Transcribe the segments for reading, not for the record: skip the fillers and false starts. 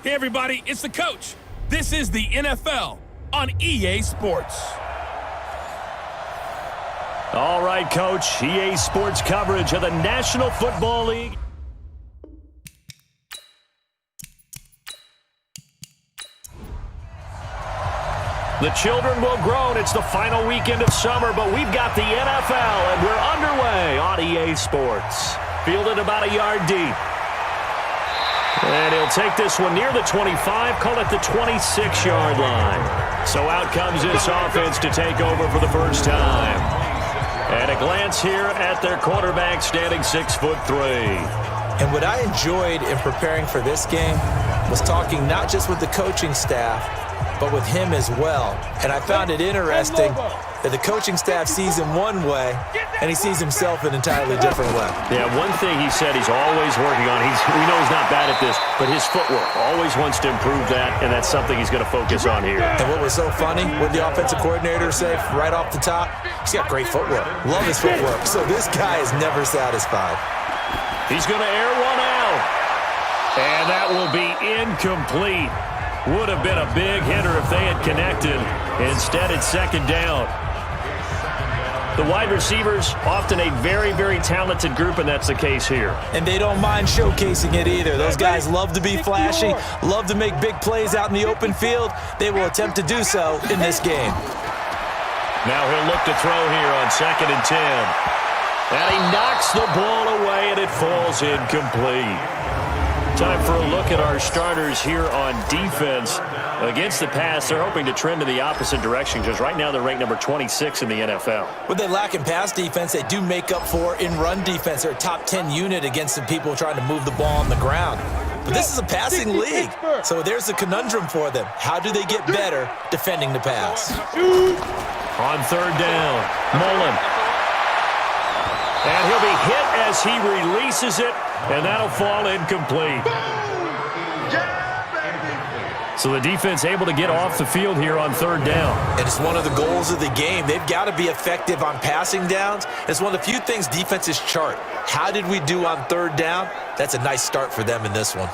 Hey everybody, it's the coach. This is the NFL on EA Sports. All right, Coach. EA Sports coverage of the National Football League. The children will groan. It's the final weekend of summer, but we've got the NFL, and we're underway on EA Sports. Fielded about a yard deep. And he'll take this one near the 25, call it the 26-yard line. So out comes this offense to take over for the first time. And a glance here at their quarterback standing 6'3". And what I enjoyed in preparing for this game was talking not just with the coaching staff, but with him as well. And I found it interesting that the coaching staff sees him one way, and he sees himself an entirely different way. Yeah, one thing he said he's always working on, we know he's not bad at this, but his footwork, always wants to improve that, and that's something he's going to focus on here. And what was so funny, what the offensive coordinator said right off the top, he's got great footwork. Love his footwork. So this guy is never satisfied. He's going to air one out, and that will be incomplete. Would have been a big hitter if they had connected. Instead, it's second down. The wide receivers, often a very, very talented group, and that's the case here. And they don't mind showcasing it either. Those guys love to be flashy, love to make big plays out in the open field. They will attempt to do so in this game. Now he'll look to throw here on 2nd and 10. And he knocks the ball away, and it falls incomplete. Time for a look at our starters here on defense. Against the pass, they're hoping to trend in the opposite direction because right now they're ranked number 26 in the NFL. What they lack in pass defense, they do make up for in run defense. They're a top 10 unit against some people trying to move the ball on the ground. But this is a passing league, so there's a conundrum for them. How do they get better defending the pass? On 3rd down, Mullen. And he'll be hit as he releases it, and that'll fall incomplete. So the defense able to get off the field here on 3rd down. And it's one of the goals of the game. They've got to be effective on passing downs. It's one of the few things defenses chart. How did we do on 3rd down? That's a nice start for them in this one.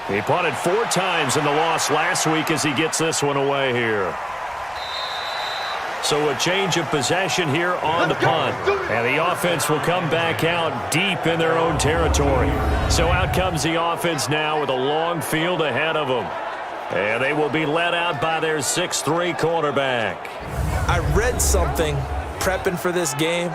He punted 4 times in the loss last week as he gets this one away here. So a change of possession here on the punt. And the offense will come back out deep in their own territory. So out comes the offense now with a long field ahead of them. And they will be led out by their 6'3" quarterback. I read something prepping for this game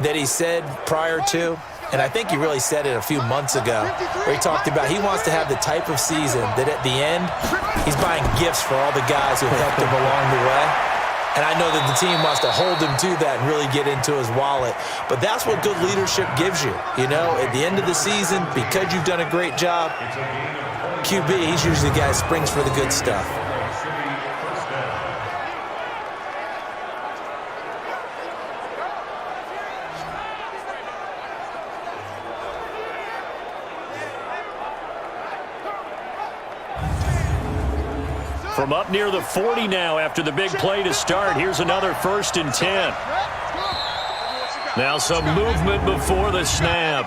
that he said prior to, and I think he really said it a few months ago, where he talked about he wants to have the type of season that at the end, he's buying gifts for all the guys who helped him along the way. And I know that the team wants to hold him to that and really get into his wallet. But that's what good leadership gives you. You know, at the end of the season, because you've done a great job, QB, he's usually the guy who springs for the good stuff. From up near the 40 now after the big play to start. Here's another 1st and 10. Now some movement before the snap.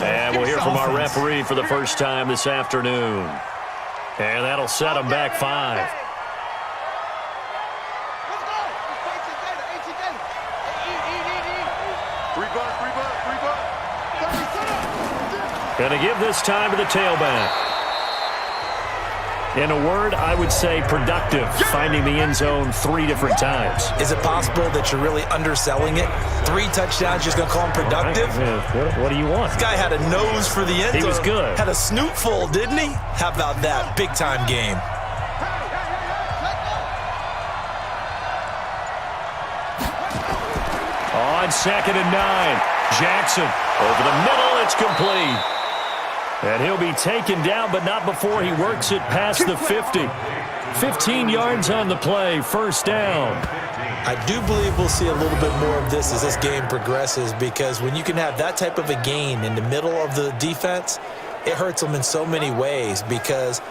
And we'll hear from our referee for the first time this afternoon. And that'll set them back 5. Going to give this time to the tailback. In a word, I would say productive, finding the end zone 3 different times. Is it possible that you're really underselling it? 3 touchdowns, just going to call him productive? What do you want? This guy had a nose for the end zone. He was good. Had a snoot full, didn't he? How about that? Big-time game. On 2nd and 9, Jackson over the middle, it's complete. And he'll be taken down, but not before he works it past the 50. 15 yards on the play, 1st down. I do believe we'll see a little bit more of this as this game progresses, because when you can have that type of a gain in the middle of the defense, it hurts them in so many ways because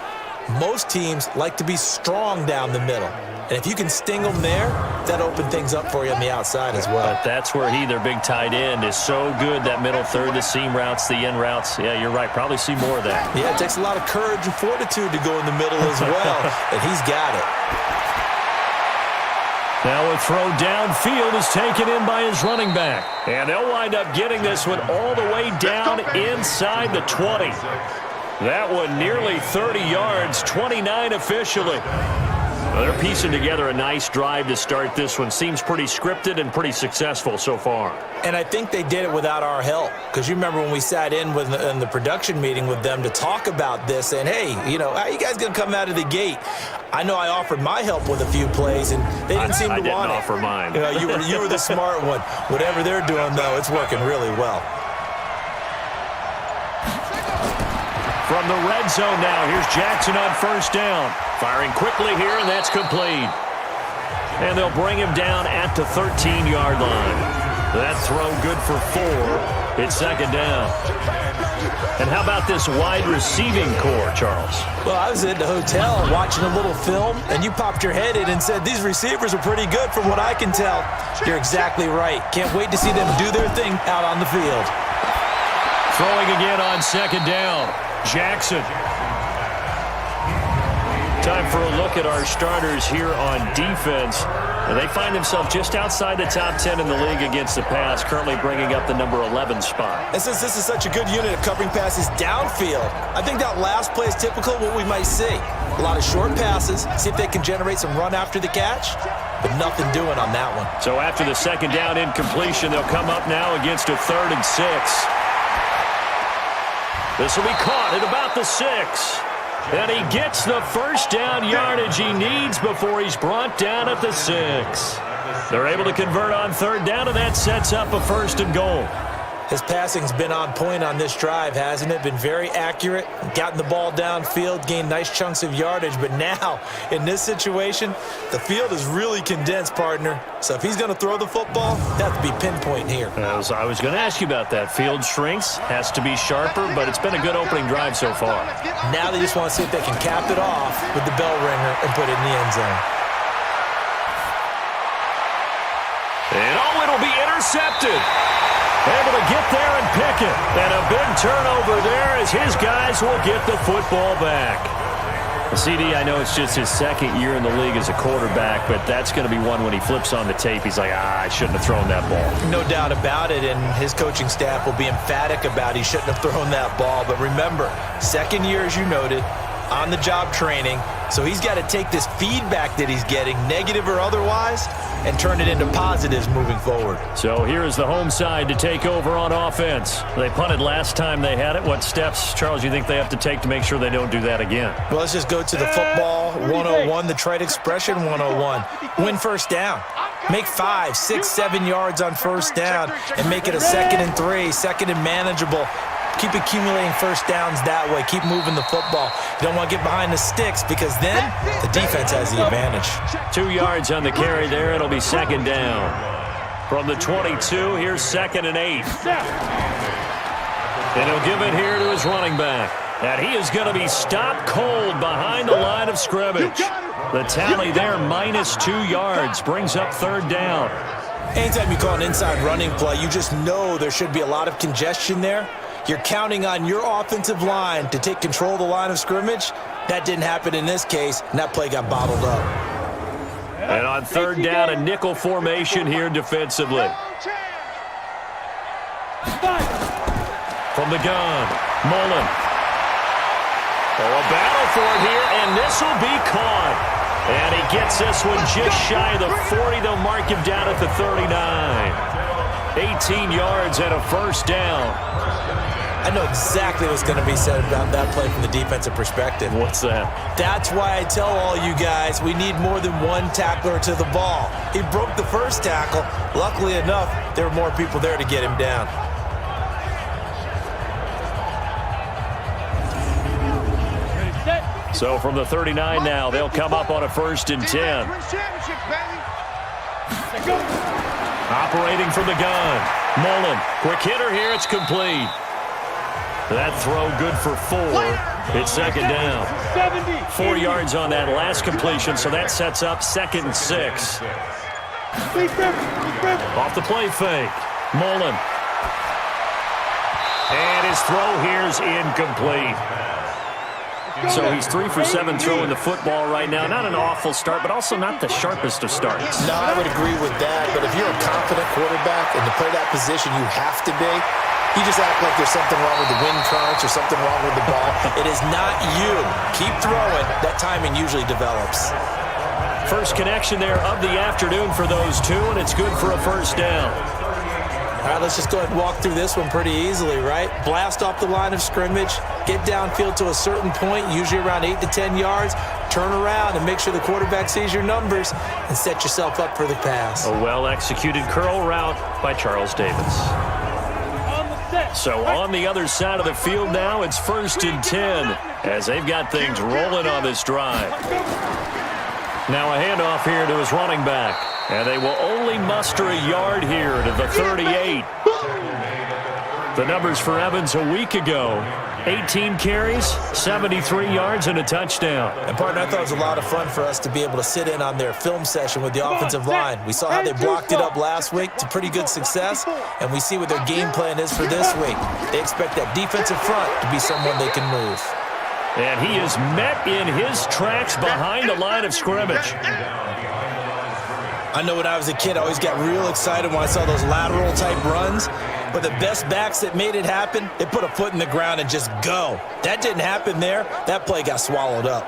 most teams like to be strong down the middle. And if you can sting them there, that opens things up for you on the outside as well. But that's where their big tight end, is so good, that middle third, the seam routes, the in routes. Yeah, you're right. Probably see more of that. Yeah, it takes a lot of courage and fortitude to go in the middle as well, and he's got it. Now a throw downfield is taken in by his running back. And they'll wind up getting this one all the way down inside the 20. That one nearly 30 yards, 29 officially. Well, they're piecing together a nice drive to start this one. Seems pretty scripted and pretty successful so far. And I think they did it without our help. Because you remember when we sat in the production meeting with them to talk about this, and hey, how you guys going to come out of the gate? I know I offered my help with a few plays, and they didn't seem to want it. I didn't offer mine. You were the smart one. Whatever they're doing, though, it's working really well. From the red zone now, here's Jackson on first down. Firing quickly here, and that's complete. And they'll bring him down at the 13-yard line. That throw good for 4. It's second down. And how about this wide receiving core, Charles? Well, I was at the hotel watching a little film, and you popped your head in and said, these receivers are pretty good from what I can tell. You're exactly right. Can't wait to see them do their thing out on the field. Throwing again on second down. Jackson. Time for a look at our starters here on defense. And they find themselves just outside the top 10 in the league against the pass, currently bringing up the number 11 spot. And since this is such a good unit of covering passes downfield, I think that last play is typical of what we might see. A lot of short passes, see if they can generate some run after the catch, but nothing doing on that one. So after the second down incompletion, they'll come up now against a 3rd and 6. This will be caught at about the 6. And he gets the first down yardage he needs before he's brought down at the 6. They're able to convert on 3rd down, and that sets up a 1st and goal. His passing's been on point on this drive, hasn't it? Been very accurate, gotten the ball downfield, gained nice chunks of yardage. But now, in this situation, the field is really condensed, partner. So if he's going to throw the football, that has to be pinpoint here. I was going to ask you about that. Field shrinks, has to be sharper, but it's been a good opening drive so far. Now they just want to see if they can cap it off with the bell ringer and put it in the end zone. And it'll be intercepted. Able to get there and pick it. And a big turnover there as his guys will get the football back. CD, I know it's just his 2nd year in the league as a quarterback, but that's going to be one when he flips on the tape. He's like, I shouldn't have thrown that ball. No doubt about it, and his coaching staff will be emphatic about he shouldn't have thrown that ball. But remember, 2nd year, as you noted, on-the-job training. So he's got to take this feedback that he's getting, negative or otherwise, and turn it into positives moving forward. So here is the home side to take over on offense. They punted last time they had it. What steps, Charles, you think they have to take to make sure they don't do that again? Well, let's just go to the football 101, the trite expression 101. Win first down. Make 5, 6, 7 yards on first down and make it a 2nd and 3, 2nd and manageable. Keep accumulating first downs that way. Keep moving the football. You don't want to get behind the sticks because then the defense has the advantage. 2 yards on the carry there. It'll be 2nd down. From the 22, here's 2nd and 8. And he'll give it here to his running back. And he is going to be stopped cold behind the line of scrimmage. The tally there, -2 yards, brings up 3rd down. Anytime you call an inside running play, you just know there should be a lot of congestion there. You're counting on your offensive line to take control of the line of scrimmage. That didn't happen in this case, and that play got bottled up. And on 3rd down, a nickel formation here defensively. From the gun, Mullen. Oh, a battle for it here, and this will be caught. And he gets this one just shy of the 40. They'll mark him down at the 39. 18 yards and a 1st down. I know exactly what's going to be said about that play from the defensive perspective. What's that? That's why I tell all you guys we need more than one tackler to the ball. He broke the first tackle. Luckily enough, there were more people there to get him down. So from the 39 now, they'll come up on a 1st and 10. Operating from the gun. Mullen, quick hitter here, it's complete. That throw good for 4. It's second down. 4 yards on that last completion, so that sets up 2nd and 6. Off the play fake. Mullen. And his throw here is incomplete. So he's 3 for 7 throwing the football right now. Not an awful start, but also not the sharpest of starts. No, I would agree with that. But if you're a confident quarterback and to play that position, you have to be. You just act like there's something wrong with the wind currents or something wrong with the ball. It is not you. Keep throwing. That timing usually develops. First connection there of the afternoon for those two, and it's good for a first down. All right, let's just go ahead and walk through this one pretty easily, right? Blast off the line of scrimmage, get downfield to a certain point, usually around 8 to 10 yards, turn around and make sure the quarterback sees your numbers and set yourself up for the pass. A well-executed curl route by Charles Davis. So on the other side of the field now, it's 1st and 10 as they've got things rolling on this drive. Now a handoff here to his running back. And they will only muster a yard here to the 38. The numbers for Evans a week ago. 18 carries, 73 yards, and a touchdown. And, partner, I thought it was a lot of fun for us to be able to sit in on their film session with the offensive line. We saw how they blocked it up last week to pretty good success, and we see what their game plan is for this week. They expect that defensive front to be someone they can move. And he is met in his tracks behind the line of scrimmage. I know when I was a kid, I always got real excited when I saw those lateral-type runs. But the best backs that made it happen, they put a foot in the ground and just go. That didn't happen there. That play got swallowed up.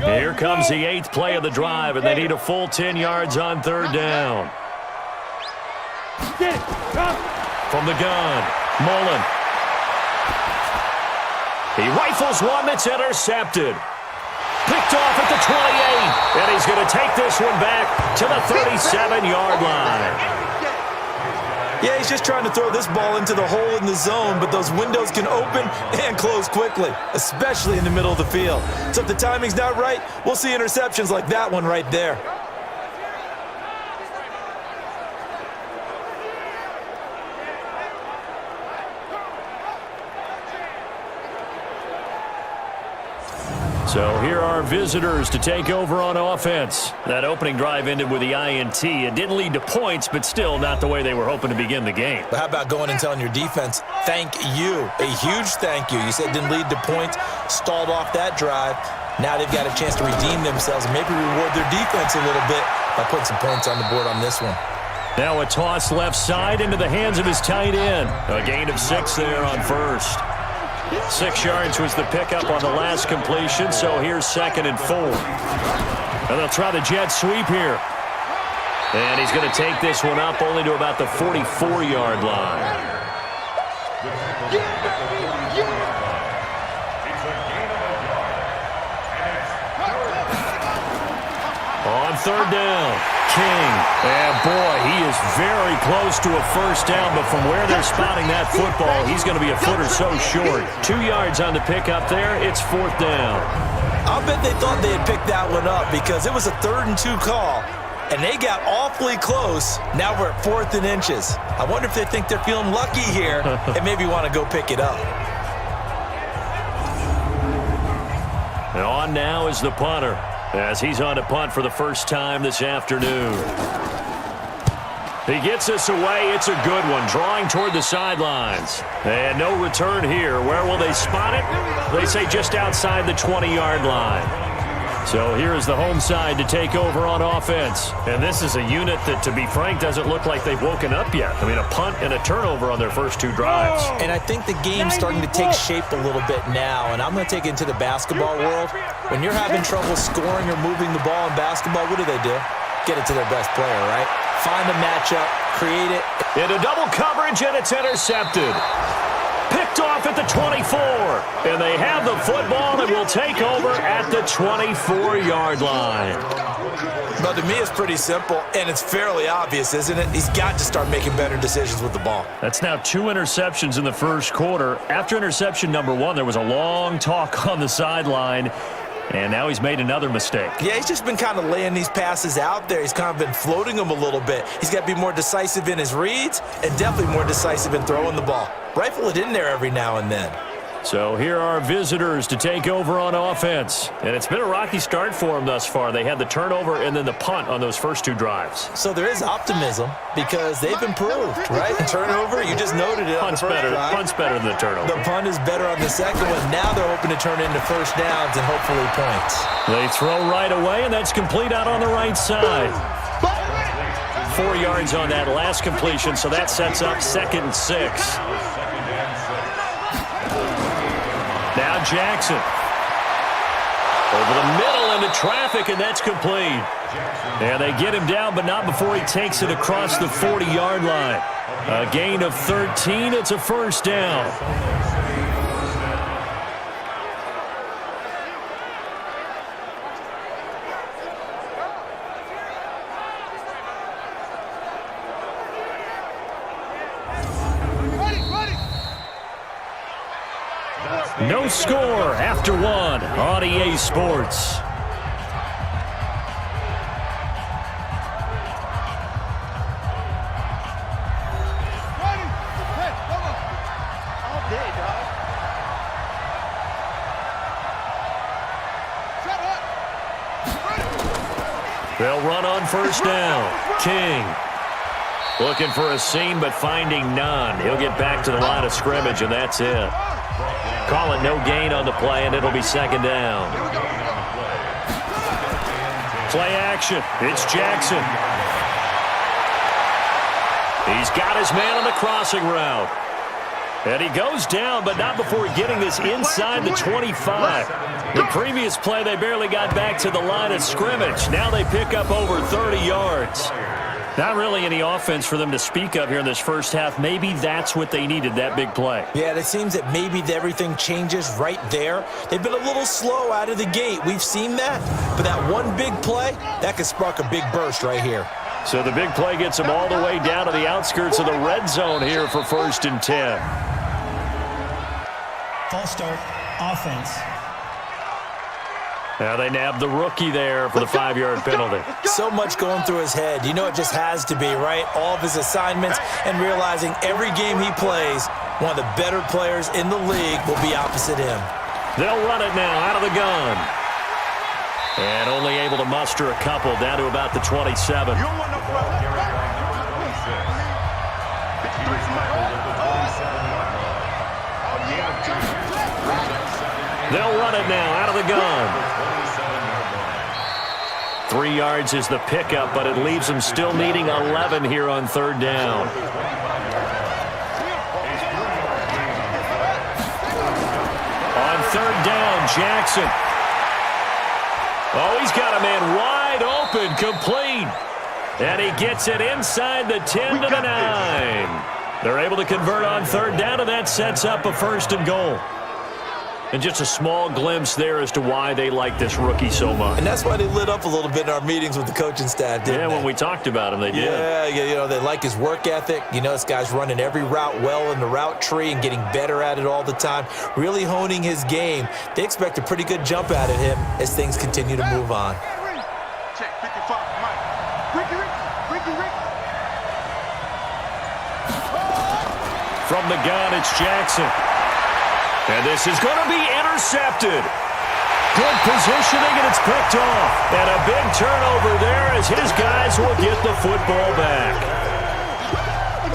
Here comes the 8th play of the drive, and they need a full 10 yards on 3rd down. From the gun, Mullen. He rifles one that's intercepted. Picked off at the 28, and he's going to take this one back to the 37-yard line. Yeah, he's just trying to throw this ball into the hole in the zone, but those windows can open and close quickly, especially in the middle of the field. So if the timing's not right, we'll see interceptions like that one right there. So here are visitors to take over on offense. That opening drive ended with the INT. It didn't lead to points, but still not the way they were hoping to begin the game. But how about going and telling your defense, thank you, a huge thank you. You said it didn't lead to points, stalled off that drive. Now they've got a chance to redeem themselves and maybe reward their defense a little bit by putting some points on the board on this one. Now a toss left side into the hands of his tight end. A gain of 6 there on 1st. 6 yards was the pickup on the last completion, so here's 2nd and 4. And they'll try the jet sweep here. And he's going to take this one up only to about the 44-yard line. On 3rd down, King. And boy, he is very close to a first down, but from where they're spotting that football, he's going to be a foot or so short. 2 yards on the pickup there. It's 4th down. I'll bet they thought they had picked that one up because it was a 3rd and 2 call, and they got awfully close. Now we're at 4th and inches. I wonder if they think they're feeling lucky here and maybe want to go pick it up. And on now is the punter, as he's on to punt for the first time this afternoon. He gets us away. It's a good one, drawing toward the sidelines. And no return here. Where will they spot it? They say just outside the 20-yard line. So here is the home side to take over on offense. And this is a unit that, to be frank, doesn't look like they've woken up yet. I mean, a punt and a turnover on their first 2 drives. And I think the game's starting to take shape a little bit now. And I'm going to take it into the basketball world. When you're having trouble scoring or moving the ball in basketball, what do? Get it to their best player, right? Find a matchup, create it. Into double coverage, and it's intercepted. Picked off at the 24. And they have the football and will take over at the 24-yard line. But to me, it's pretty simple, and it's fairly obvious, isn't it? He's got to start making better decisions with the ball. That's now 2 interceptions in the first quarter. After interception number 1, there was a long talk on the sideline. And now he's made another mistake. Yeah, he's just been kind of laying these passes out there. He's kind of been floating them a little bit. He's got to be more decisive in his reads and definitely more decisive in throwing the ball. Rifle it in there every now and then. So here are visitors to take over on offense. And it's been a rocky start for them thus far. They had the turnover and then the punt on those first two drives. So there is optimism because they've improved, right? The turnover, you just noted it. Punt's better than the turnover. The punt is better on the second one. Now they're hoping to turn into first downs and hopefully points. They throw right away, and that's complete out on the right side. 4 yards on that last completion, so that sets up 2nd and 6. Now Jackson. Over the middle into traffic, and that's complete. And they get him down, but not before he takes it across the 40-yard line. A gain of 13. It's a first down. No score after 1 on EA Sports. They'll run on first down. King looking for a seam, but finding none. He'll get back to the line of scrimmage, and that's it. Call it no gain on the play, and it'll be 2nd down. Play action. It's Jackson. He's got his man on the crossing route. And he goes down, but not before getting this inside the 25. The previous play, they barely got back to the line of scrimmage. Now they pick up over 30 yards. Not really any offense for them to speak of here in this first half. Maybe that's what they needed, that big play. Yeah, it seems that maybe everything changes right there. They've been a little slow out of the gate. We've seen that. But that one big play, that could spark a big burst right here. So the big play gets them all the way down to the outskirts of the red zone here for 1st and 10. False start, offense. Now they nab the rookie there for the 5-yard penalty. So much going through his head. You know it just has to be, right? All of his assignments and realizing every game he plays, one of the better players in the league will be opposite him. They'll run it now out of the gun. And only able to muster a couple down to about the 27. They'll run it now out of the gun. 3 yards is the pickup, but it leaves them still needing 11 here on 3rd down. On 3rd down, Jackson. Oh, he's got a man wide open, complete. And he gets it inside the 10 to the 9. They're able to convert on 3rd down, and that sets up a 1st and goal. And just a small glimpse there as to why they like this rookie so much. And that's why they lit up a little bit in our meetings with the coaching staff, didn't they? When we talked about him, they did. Yeah, you know, they like his work ethic. You know, this guy's running every route well in the route tree and getting better at it all the time, really honing his game. They expect a pretty good jump out of him as things continue to move on. Check 55, Mike. Ricky. From the gun, it's Jackson. And this is going to be intercepted. Good positioning, and it's picked off. And a big turnover there as his guys will get the football back.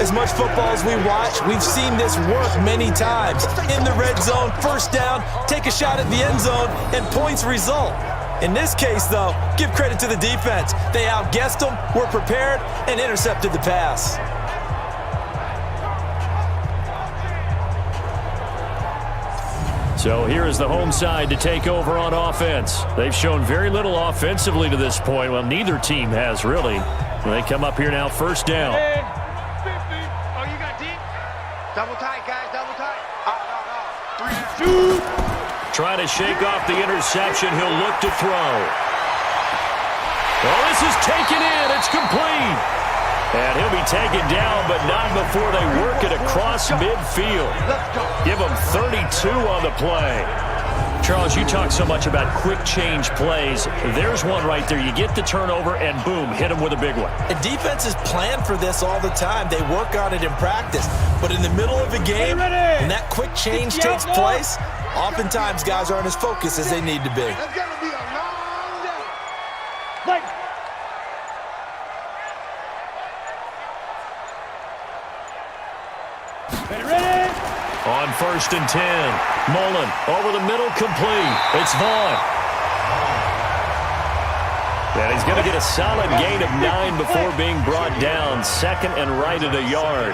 As much football as we watch, we've seen this work many times. In the red zone, 1st down, take a shot at the end zone, and points result. In this case, though, give credit to the defense. They outguessed them, were prepared, and intercepted the pass. So here is the home side to take over on offense. They've shown very little offensively to this point. Well, neither team has, really. They come up here now, 1st down. Hey, 50. Oh, you got deep? Double tight, guys, double tight. No. 3, 2. Trying to shake off the interception. He'll look to throw. Oh, this is taken in. It's complete. And he'll be taken down, but not before they work it across midfield. Give him 32 on the play. Charles, you talk so much about quick change plays. There's one right there. You get the turnover, and boom, hit them with a big one. And defenses plan for this all the time. They work on it in practice. But in the middle of a game, when that quick change takes place, oftentimes guys aren't as focused as they need to be. That's going to be a long day. Like, On 1st and 10, Mullen over the middle, complete. It's Vaughn. And he's going to get a solid gain of 9 before being brought down. 2nd and right at a yard.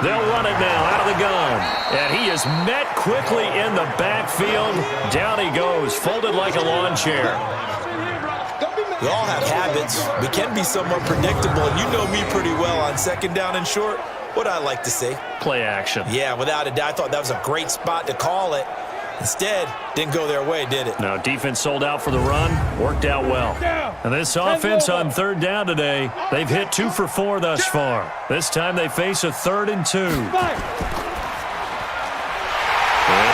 They'll run it now out of the gun. And he is met quickly in the backfield. Down he goes, folded like a lawn chair. We all have habits. We can be somewhat predictable, and you know me pretty well on 2nd down and short. What I like to say. Play action. Yeah, without a doubt. I thought that was a great spot to call it. Instead, didn't go their way, did it? No, defense sold out for the run. Worked out well. And this offense on 3rd down today, they've hit 2 for 4 thus far. This time they face a 3rd and 2. And a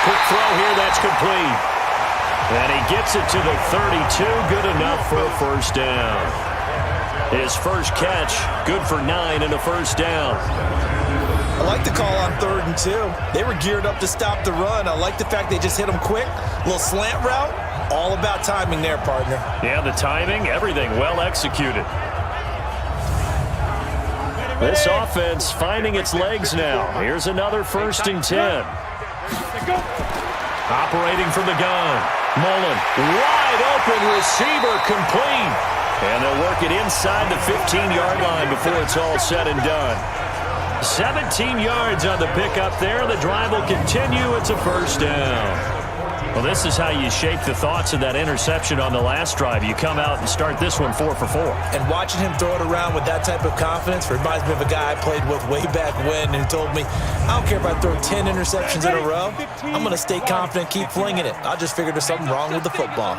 quick throw here, that's complete. And he gets it to the 32. Good enough for a 1st down. His first catch, good for 9 and a 1st down. I like the call on 3rd and 2. They were geared up to stop the run. I like the fact they just hit him quick. A little slant route. All about timing there, partner. Yeah, the timing, everything well executed. This offense finding its legs now. Here's another 1st and 10. Operating from the gun. Mullen, wide open receiver, complete. And they'll work it inside the 15-yard line before it's all said and done. 17 yards on the pickup there. The drive will continue. It's a 1st down. Well, this is how you shape the thoughts of that interception on the last drive. You come out and start this one 4 for 4. And watching him throw it around with that type of confidence reminds me of a guy I played with way back when who told me, I don't care if I throw 10 interceptions in a row. I'm going to stay confident, keep flinging it. I just figured there's something wrong with the football.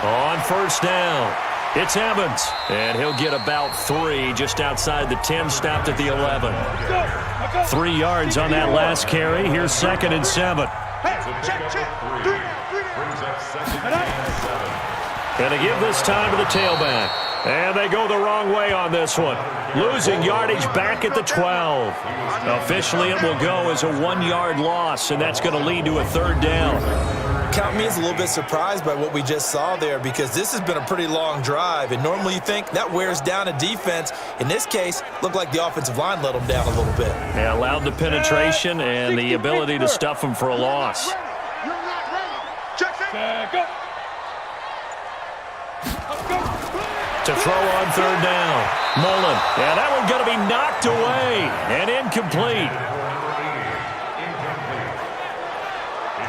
On 1st down, it's Evans. And he'll get about 3 just outside the 10, stopped at the 11. 3 yards on that last carry. Here's 2nd and 7. And they give this time to the tailback. And they go the wrong way on this one. Losing yardage back at the 12. Officially, it will go as a 1-yard loss, and that's going to lead to a 3rd down. Count me as a little bit surprised by what we just saw there because this has been a pretty long drive, and normally you think that wears down a defense. In this case, looked like the offensive line let them down a little bit. Yeah, allowed the penetration and the ability to stuff them for a loss. To throw on 3rd down. Mullen. Yeah, that one's going to be knocked away and incomplete.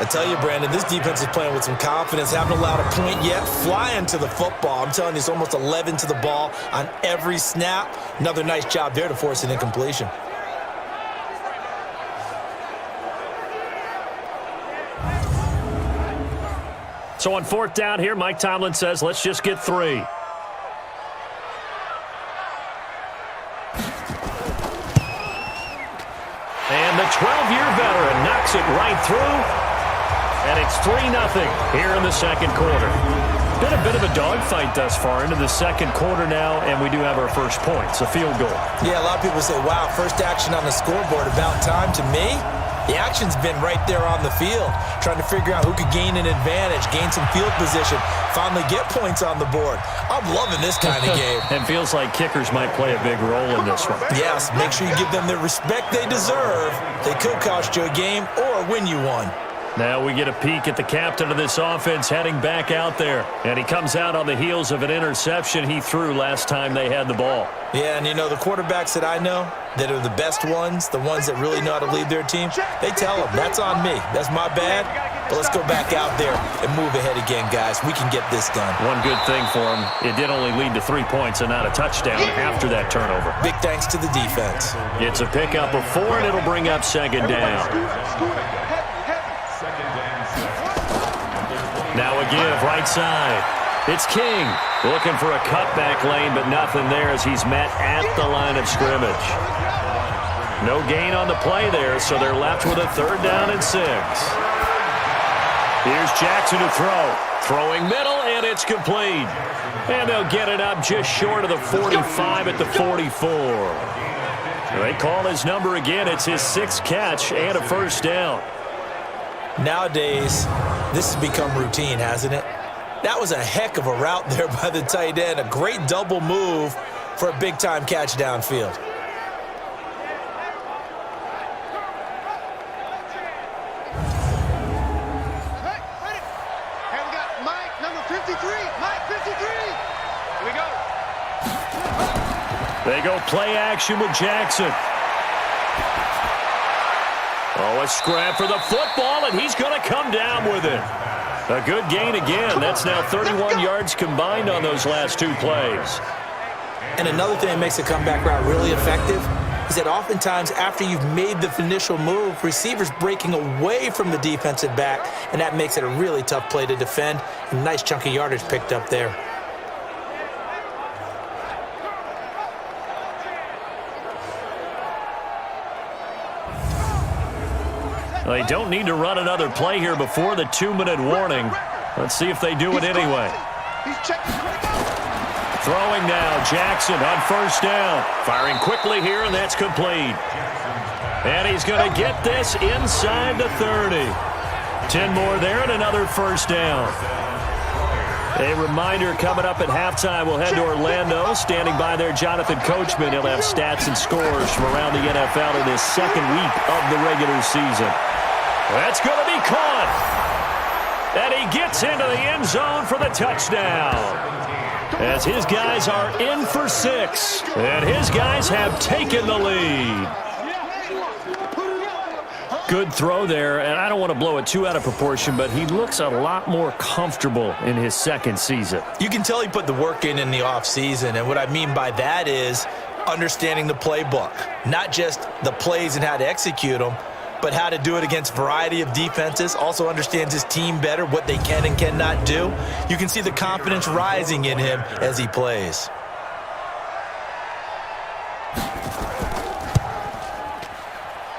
I tell you, Brandon, this defense is playing with some confidence. Haven't allowed a point yet. Flying to the football. I'm telling you, it's almost 11 to the ball on every snap. Another nice job there to force an incompletion. So on 4th down here, Mike Tomlin says, let's just get 3. And the 12-year veteran knocks it right through. And it's 3-0 here in the 2nd quarter. Been a bit of a dogfight thus far into the 2nd quarter now, and we do have our first points, a field goal. Yeah, a lot of people say, wow, first action on the scoreboard, about time. To me, the action's been right there on the field, trying to figure out who could gain an advantage, gain some field position, finally get points on the board. I'm loving this kind of game. And feels like kickers might play a big role in this one. Yes, make sure you give them the respect they deserve. They could cost you a game or win you one. Now we get a peek at the captain of this offense heading back out there. And he comes out on the heels of an interception he threw last time they had the ball. Yeah, and you know, the quarterbacks that I know that are the best ones, the ones that really know how to lead their team, they tell them, that's on me. That's my bad. But let's go back out there and move ahead again, guys. We can get this done. One good thing for him, it did only lead to 3 points and not a touchdown after that turnover. Big thanks to the defense. It's a pickup of 4, and it'll bring up 2nd down. Now a give, right side. It's King looking for a cutback lane, but nothing there as he's met at the line of scrimmage. No gain on the play there, so they're left with a 3rd down and 6. Here's Jackson to throw. Throwing middle, and it's complete. And they'll get it up just short of the 45 at the 44. They call his number again. It's his 6th catch and a 1st down. Nowadays, this has become routine, hasn't it? That was a heck of a route there by the tight end. A great double move for a big-time catch downfield. Hey, we got Mike, number 53. Mike, 53. Here we go. They go play action with Jackson. Oh, a scrap for the football, and he's going to come down with it. A good gain again. That's now 31 yards combined on those last 2 plays. And another thing that makes a comeback route really effective is that oftentimes after you've made the initial move, receivers breaking away from the defensive back, and that makes it a really tough play to defend. A nice chunk of yardage picked up there. They don't need to run another play here before the 2-minute warning. Let's see if they do it anyway. Throwing now, Jackson on 1st down. Firing quickly here, and that's complete. And he's going to get this inside the 30. 10 more there and another 1st down. A reminder coming up at halftime, we'll head to Orlando. Standing by there, Jonathan Coachman. He'll have stats and scores from around the NFL in his 2nd week of the regular season. That's going to be caught. And he gets into the end zone for the touchdown. As his guys are in for 6. And his guys have taken the lead. Good throw there, and I don't want to blow it too out of proportion, but he looks a lot more comfortable in his 2nd season. You can tell he put the work in the offseason, and what I mean by that is understanding the playbook. Not just the plays and how to execute them, but how to do it against a variety of defenses. Also understands his team better, what they can and cannot do. You can see the confidence rising in him as he plays.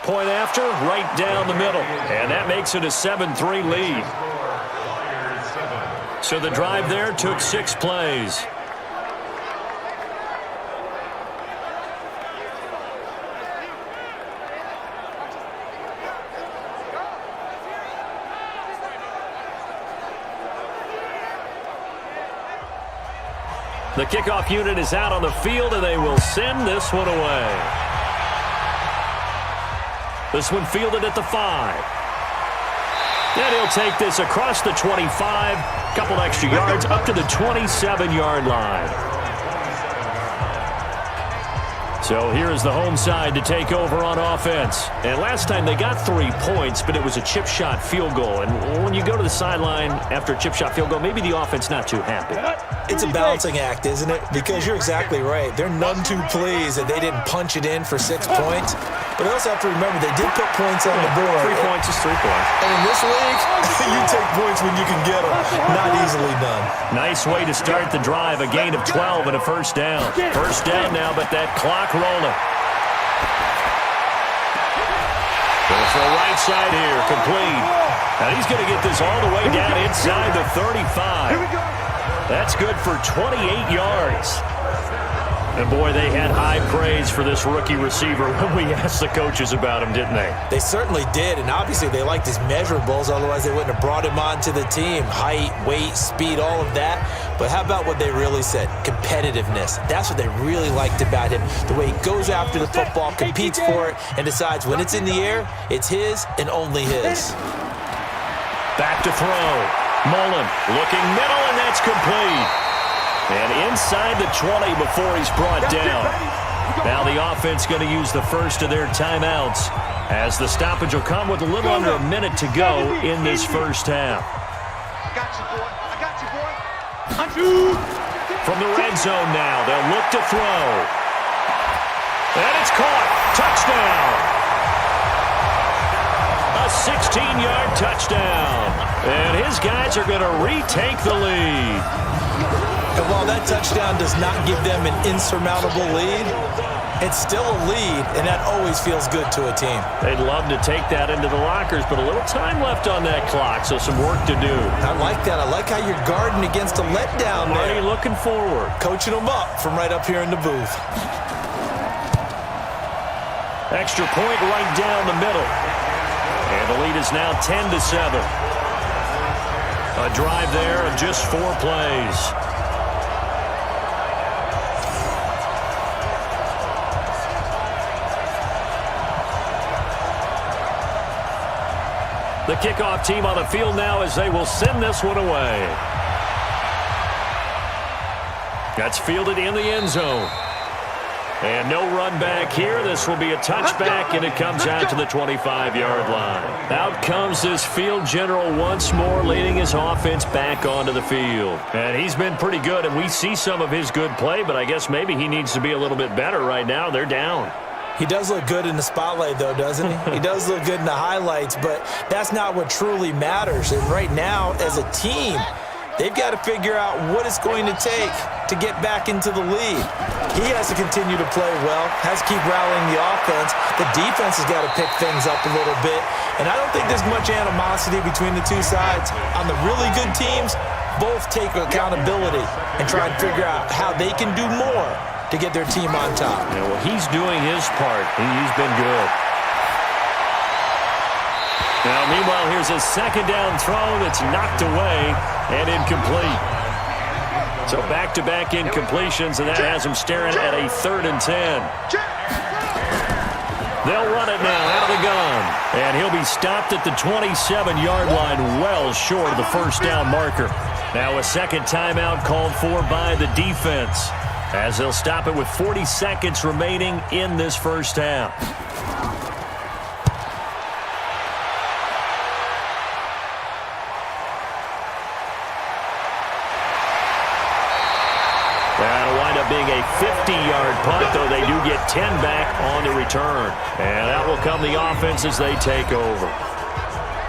Point after, right down the middle. And that makes it a 7-3 lead. So the drive there took 6 plays. The kickoff unit is out on the field, and they will send this one away. This one fielded at the 5. And he'll take this across the 25, couple extra yards, up to the 27-yard line. So here is the home side to take over on offense. And last time they got 3 points, but it was a chip shot field goal. And when you go to the sideline after a chip shot field goal, maybe the offense not too happy. It's a balancing act, isn't it? Because you're exactly right. They're none too pleased that they didn't punch it in for 6 points. But they also have to remember they did put points on the board. 3 points is 3 points. And in this league, you take points when you can get them. Not easily done. Nice way to start the drive. A gain of 12 and a 1st down. 1st down now, but that clock rolling. Goes for the right side here, complete. Now he's going to get this all the way down inside the 35. That's good for 28 yards. And, boy, they had high praise for this rookie receiver when we asked the coaches about him, didn't they? They certainly did, and obviously they liked his measurables. Otherwise, they wouldn't have brought him onto the team. Height, weight, speed, all of that. But how about what they really said? Competitiveness. That's what they really liked about him. The way he goes after the football, competes for it, and decides when it's in the air, it's his and only his. Back to throw. Mullen looking middle, and that's complete. And inside the 20 before he's brought down. Now the offense going to use the first of their timeouts as the stoppage will come with a little under a minute to go in this first half. I got you, boy. I got you, boy. From the red zone now, they'll look to throw. And it's caught. Touchdown. A 16-yard touchdown. And his guys are going to retake the lead. And while that touchdown does not give them an insurmountable lead, It's still a lead, and that always feels good to a team. They'd love to take that into the lockers, but a little time left on that clock, so some work to do. I like that. I like how you're guarding against a letdown there. Already looking forward. Coaching them up from right up here in the booth. Extra point right down the middle. And the lead is now 10-7. A drive there of just 4 plays. The kickoff team on the field now as they will send this one away. That's fielded in the end zone. And no run back here. This will be a touchback, and it comes out to the 25-yard line. Out comes this field general once more, leading his offense back onto the field. And he's been pretty good, and we see some of his good play, but I guess maybe he needs to be a little bit better right now. They're down. He does look good in the spotlight, though, doesn't he? He does look good in the highlights, but that's not what truly matters. And right now, as a team, they've got to figure out what it's going to take to get back into the lead. He has to continue to play well, has to keep rallying the offense. The defense has got to pick things up a little bit. And I don't think there's much animosity between the two sides. On the really good teams, both take accountability and try and figure out how they can do more to get their team on top. Yeah, well, he's doing his part. He's been good. Now, meanwhile, here's a second down throw that's knocked away and incomplete. So back-to-back incompletions, and that has him staring at a 3rd and 10. They'll run it now out of the gun. And he'll be stopped at the 27-yard line, well short of the first down marker. Now a second timeout called for by the defense, as they'll stop it with 40 seconds remaining in this first half. That'll wind up being a 50-yard punt, though they do get 10 back on the return. And that will come the offense as they take over.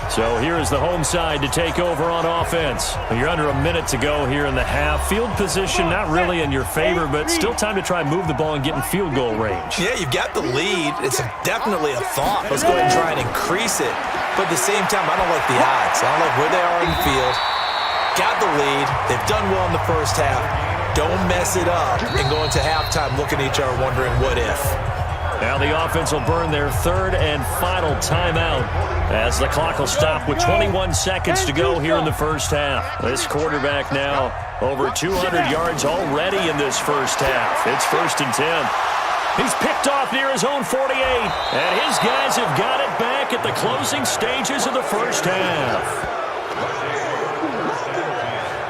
So here is the home side to take over on offense. You're under a minute to go here in the half. Field position not really in your favor, but still time to try and move the ball and get in field goal range. Yeah, you've got the lead. It's definitely a thought. Let's go ahead and try and increase it. But at the same time, I don't like the odds. I don't like where they are in the field. Got the lead. They've done well in the first half. Don't mess it up and go into halftime looking at each other wondering what if. Now the offense will burn their 3rd and final timeout as the clock will stop with 21 seconds to go here in the first half. This quarterback now over 200 yards already in this first half. It's 1st and 10. He's picked off near his own 48, and his guys have got it back at the closing stages of the first half.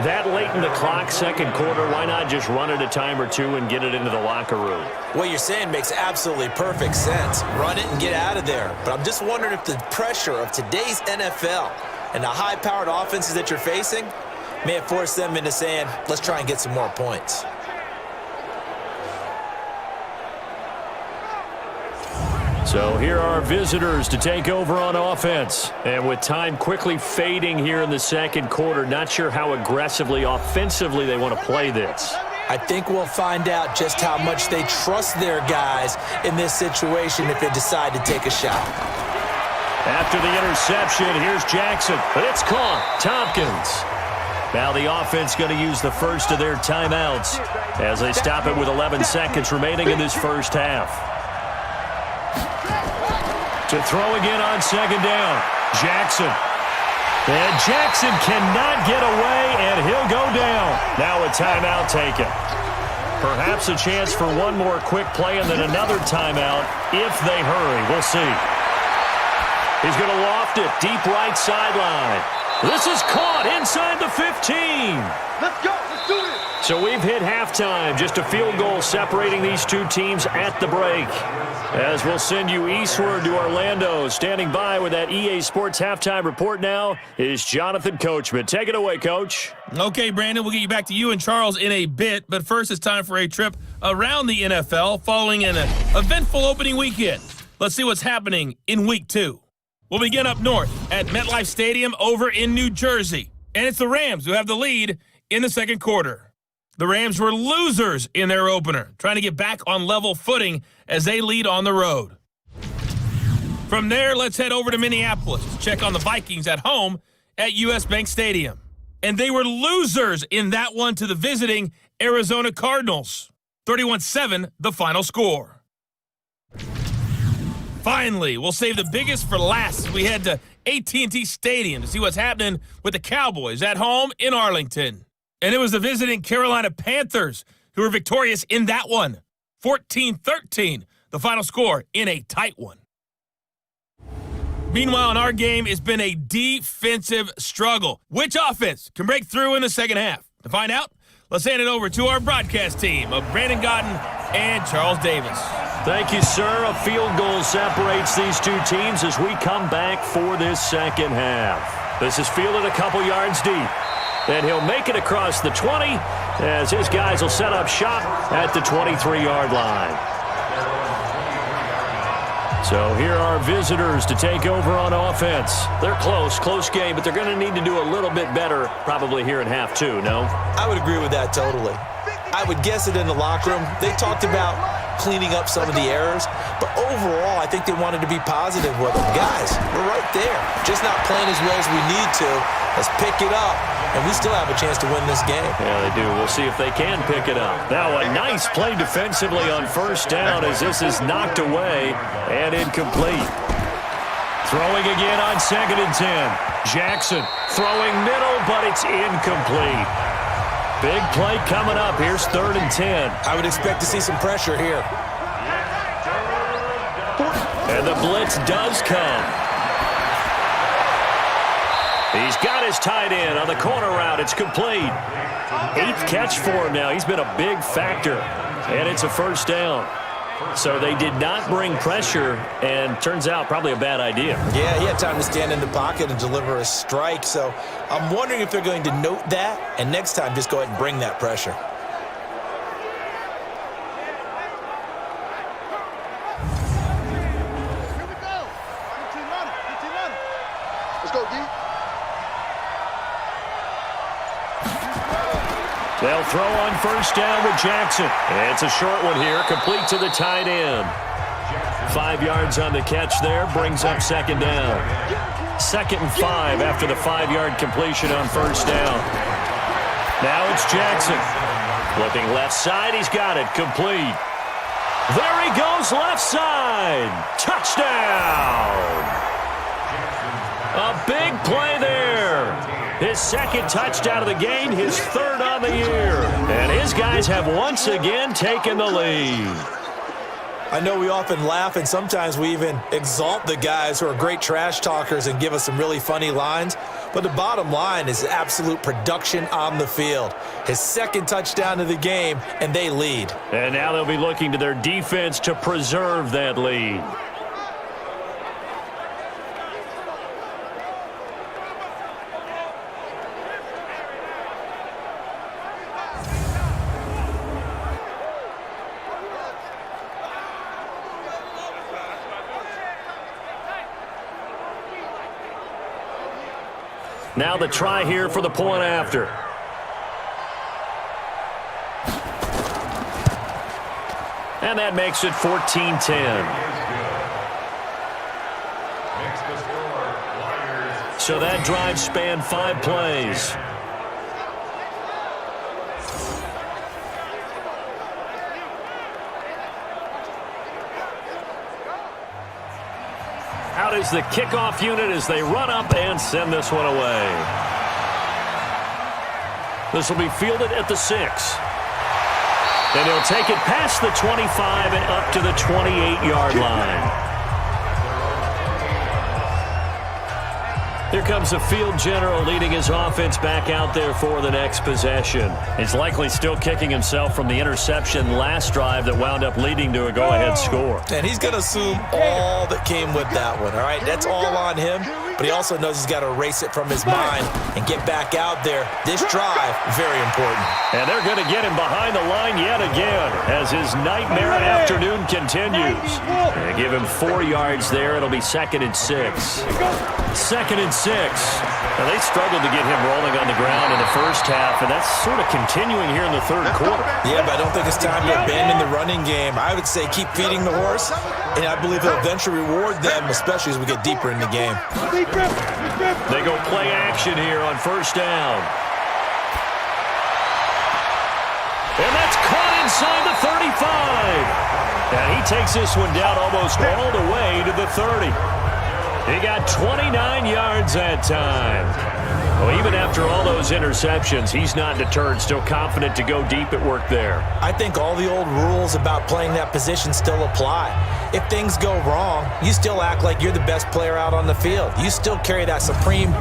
That late in the clock, second quarter, why not just run it a time or two and get it into the locker room? What you're saying makes absolutely perfect sense. Run it and get out of there. But I'm just wondering if the pressure of today's NFL and the high-powered offenses that you're facing may have forced them into saying, let's try and get some more points. So here are our visitors to take over on offense. And with time quickly fading here in the second quarter, not sure how aggressively, offensively they want to play this. I think we'll find out just how much they trust their guys in this situation if they decide to take a shot. After the interception, here's Jackson, but it's caught. Tompkins. Now the offense going to use the first of their timeouts as they stop it with 11 seconds remaining in this first half. To throw again on second down, Jackson. And Jackson cannot get away, and he'll go down. Now a timeout taken. Perhaps a chance for one more quick play and then another timeout if they hurry. We'll see. He's going to loft it deep right sideline. This is caught inside the 15. Let's go. Let's do it. So we've hit halftime. Just a field goal separating these two teams at the break. As we'll send you eastward to Orlando. Standing by with that EA Sports halftime report now is Jonathan Coachman. Take it away, Coach. Okay, Brandon, we'll get you back to you and Charles in a bit, but first it's time for a trip around the NFL following an eventful opening weekend. Let's see what's happening in Week 2. We'll begin up north at MetLife Stadium over in New Jersey, and it's the Rams who have the lead in the second quarter. The Rams were losers in their opener, trying to get back on level footing as they lead on the road. From there, let's head over to Minneapolis to check on the Vikings at home at US Bank Stadium. And they were losers in that one to the visiting Arizona Cardinals. 31-7, the final score. Finally, we'll save the biggest for last as we head to AT&T Stadium to see what's happening with the Cowboys at home in Arlington. And it was the visiting Carolina Panthers who were victorious in that one. 14-13, the final score in a tight one. Meanwhile, in our game, it's been a defensive struggle. Which offense can break through in the second half? To find out, let's hand it over to our broadcast team of Brandon Godden and Charles Davis. Thank you, sir. A field goal separates these two teams as we come back for this second half. This is fielded a couple yards deep. And he'll make it across the 20 as his guys will set up shop at the 23-yard line. So here are visitors to take over on offense. They're close game, but they're going to need to do a little bit better probably here in half two, no? I would agree with that totally. I would guess it in the locker room. They talked about cleaning up some of the errors, but overall, I think they wanted to be positive with them. Guys, we're right there. Just not playing as well as we need to. Let's pick it up, and we still have a chance to win this game. Yeah, they do. We'll see if they can pick it up. Now, a nice play defensively on first down as this is knocked away and incomplete. Throwing again on 2nd and 10. Jackson throwing middle, but it's incomplete. Big play coming up. Here's 3rd and 10. I would expect to see some pressure here. And the blitz does come. He's got his tight end on the corner route. It's complete. 8th catch for him now. He's been a big factor. And it's a first down. So they did not bring pressure, and turns out probably a bad idea. Yeah, he had time to stand in the pocket and deliver a strike. So I'm wondering if they're going to note that, and next time just go ahead and bring that pressure. Here we go. 15 running. Let's go, D. They'll throw on first down with Jackson. It's a short one here, complete to the tight end. 5 yards on the catch there, brings up 2nd down. 2nd and 5 after the 5-yard completion on first down. Now it's Jackson. Looking left side, he's got it, complete. There he goes, left side. Touchdown! A big play there. His 2nd touchdown of the game, his 3rd on the year. And his guys have once again taken the lead. I know we often laugh, and sometimes we even exalt the guys who are great trash talkers and give us some really funny lines. But the bottom line is absolute production on the field. His 2nd touchdown of the game, and they lead. And now they'll be looking to their defense to preserve that lead. Now the try here for the point after. And that makes it 14-10. So that drive spanned 5 plays. Out is the kickoff unit as they run up and send this one away. This will be fielded at the 6. And he'll take it past the 25 and up to the 28-yard line. Here comes the field general leading his offense back out there for the next possession. He's likely still kicking himself from the interception last drive that wound up leading to a go-ahead score. And he's going to assume all that came with that one, all right? That's all on him. but he also knows he's got to erase it from his mind and get back out there. This drive, very important. And they're going to get him behind the line yet again as his nightmare afternoon continues. They give him 4 yards there. It'll be 2nd and 6. 2nd and 6. Now, they struggled to get him rolling on the ground in the first half, and that's sort of continuing here in the third quarter. Yeah, but I don't think it's time to abandon the running game. I would say keep feeding the horse, and I believe it'll eventually reward them, especially as we get deeper in the game. They go play action here on 1st down. And that's caught inside the 35. And he takes this one down almost all the way to the 30. He got 29 yards that time. Well, even after all those interceptions, he's not deterred, still confident to go deep at work there. I think all the old rules about playing that position still apply. If things go wrong, you still act like you're the best player out on the field. You still carry that supreme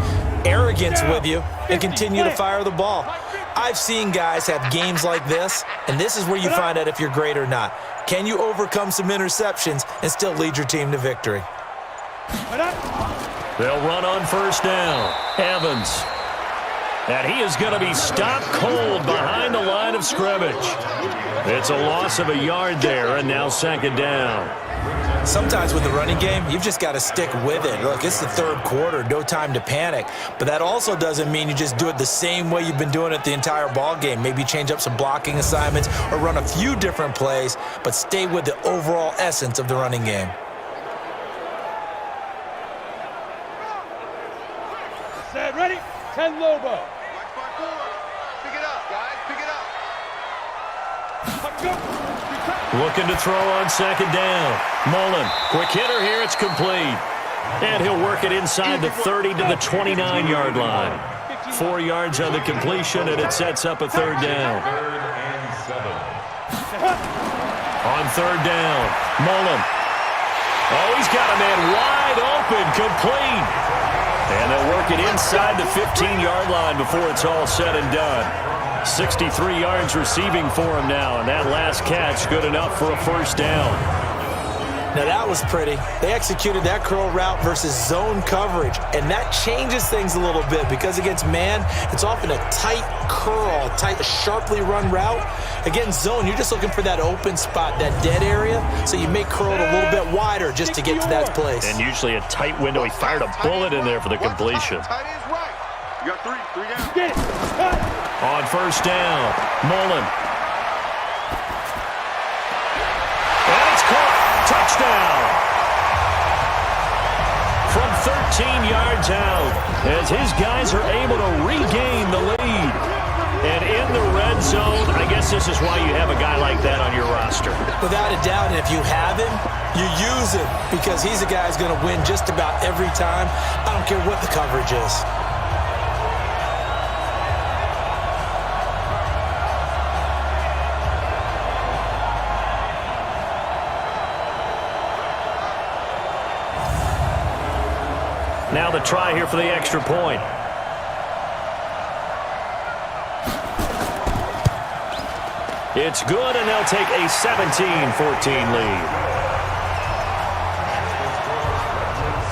arrogance with you and continue to fire the ball. I've seen guys have games like this, and this is where you find out if you're great or not. Can you overcome some interceptions and still lead your team to victory? They'll run on 1st down. Evans. And he is going to be stopped cold behind the line of scrimmage. It's a loss of a yard there, and now 2nd down. Sometimes with the running game, you've just got to stick with it. Look, it's the third quarter, no time to panic. But that also doesn't mean you just do it the same way you've been doing it the entire ball game. Maybe change up some blocking assignments or run a few different plays, but stay with the overall essence of the running game. Set, ready? 10 Lobo. Pick it up, guys. Pick it up. Looking to throw on 2nd down. Mullen, quick hitter here. It's complete. And he'll work it inside the 30 to the 29-yard line. 4 yards on the completion, and it sets up a 3rd down. On 3rd down, Mullen. Oh, he's got a man wide open, complete. And they'll work it inside the 15-yard line before it's all said and done. 63 yards receiving for him now, and that last catch good enough for a 1st down. Now that was pretty. They executed that curl route versus zone coverage, and that changes things a little bit because against man, it's often a tight curl, tight, sharply run route. Against zone, you're just looking for that open spot, that dead area, so you make curl a little bit wider just to get to that place. And usually a tight window. He fired a bullet in there for the completion. Tight is right. You got 3 down. On 1st down, Mullen. And it's caught. Touchdown. From 13 yards out, as his guys are able to regain the lead. And in the red zone, I guess this is why you have a guy like that on your roster. Without a doubt, and if you have him, you use him because he's a guy who's going to win just about every time. I don't care what the coverage is. Now the try here for the extra point. It's good, and they'll take a 17-14 lead.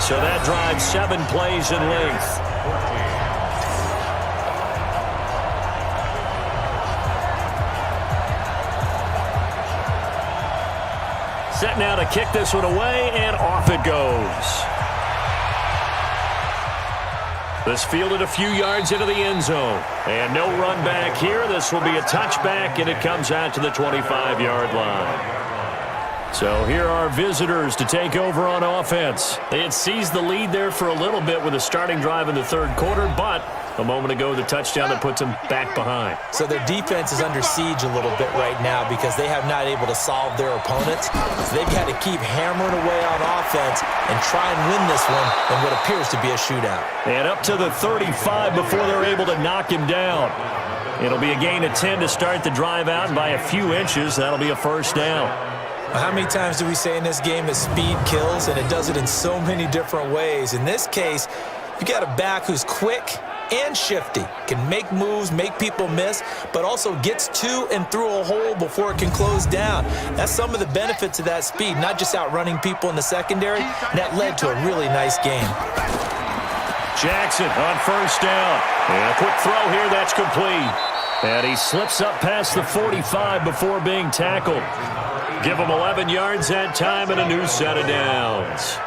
So that drives 7 plays in length. Set now to kick this one away, and off it goes. This fielded a few yards into the end zone. And no run back here. This will be a touchback, and it comes out to the 25-yard line. So here are visitors to take over on offense. They had seized the lead there for a little bit with a starting drive in the third quarter, but a moment ago, the touchdown that puts them back behind. So their defense is under siege a little bit right now because they have not able to solve their opponents. So they've got to keep hammering away on offense and try and win this one in what appears to be a shootout. And up to the 35 before they're able to knock him down. It'll be a gain of 10 to start the drive out, and by a few inches, that'll be a 1st down. How many times do we say in this game that speed kills, and it does it in so many different ways? In this case, you got a back who's quick and shifty, can make moves, make people miss, but also gets to and through a hole before it can close down. That's some of the benefits of that speed, not just outrunning people in the secondary, and that led to a really nice game. Jackson on first down. And a quick throw here that's complete. And he slips up past the 45 before being tackled. Give him 11 yards that time and a new set of downs.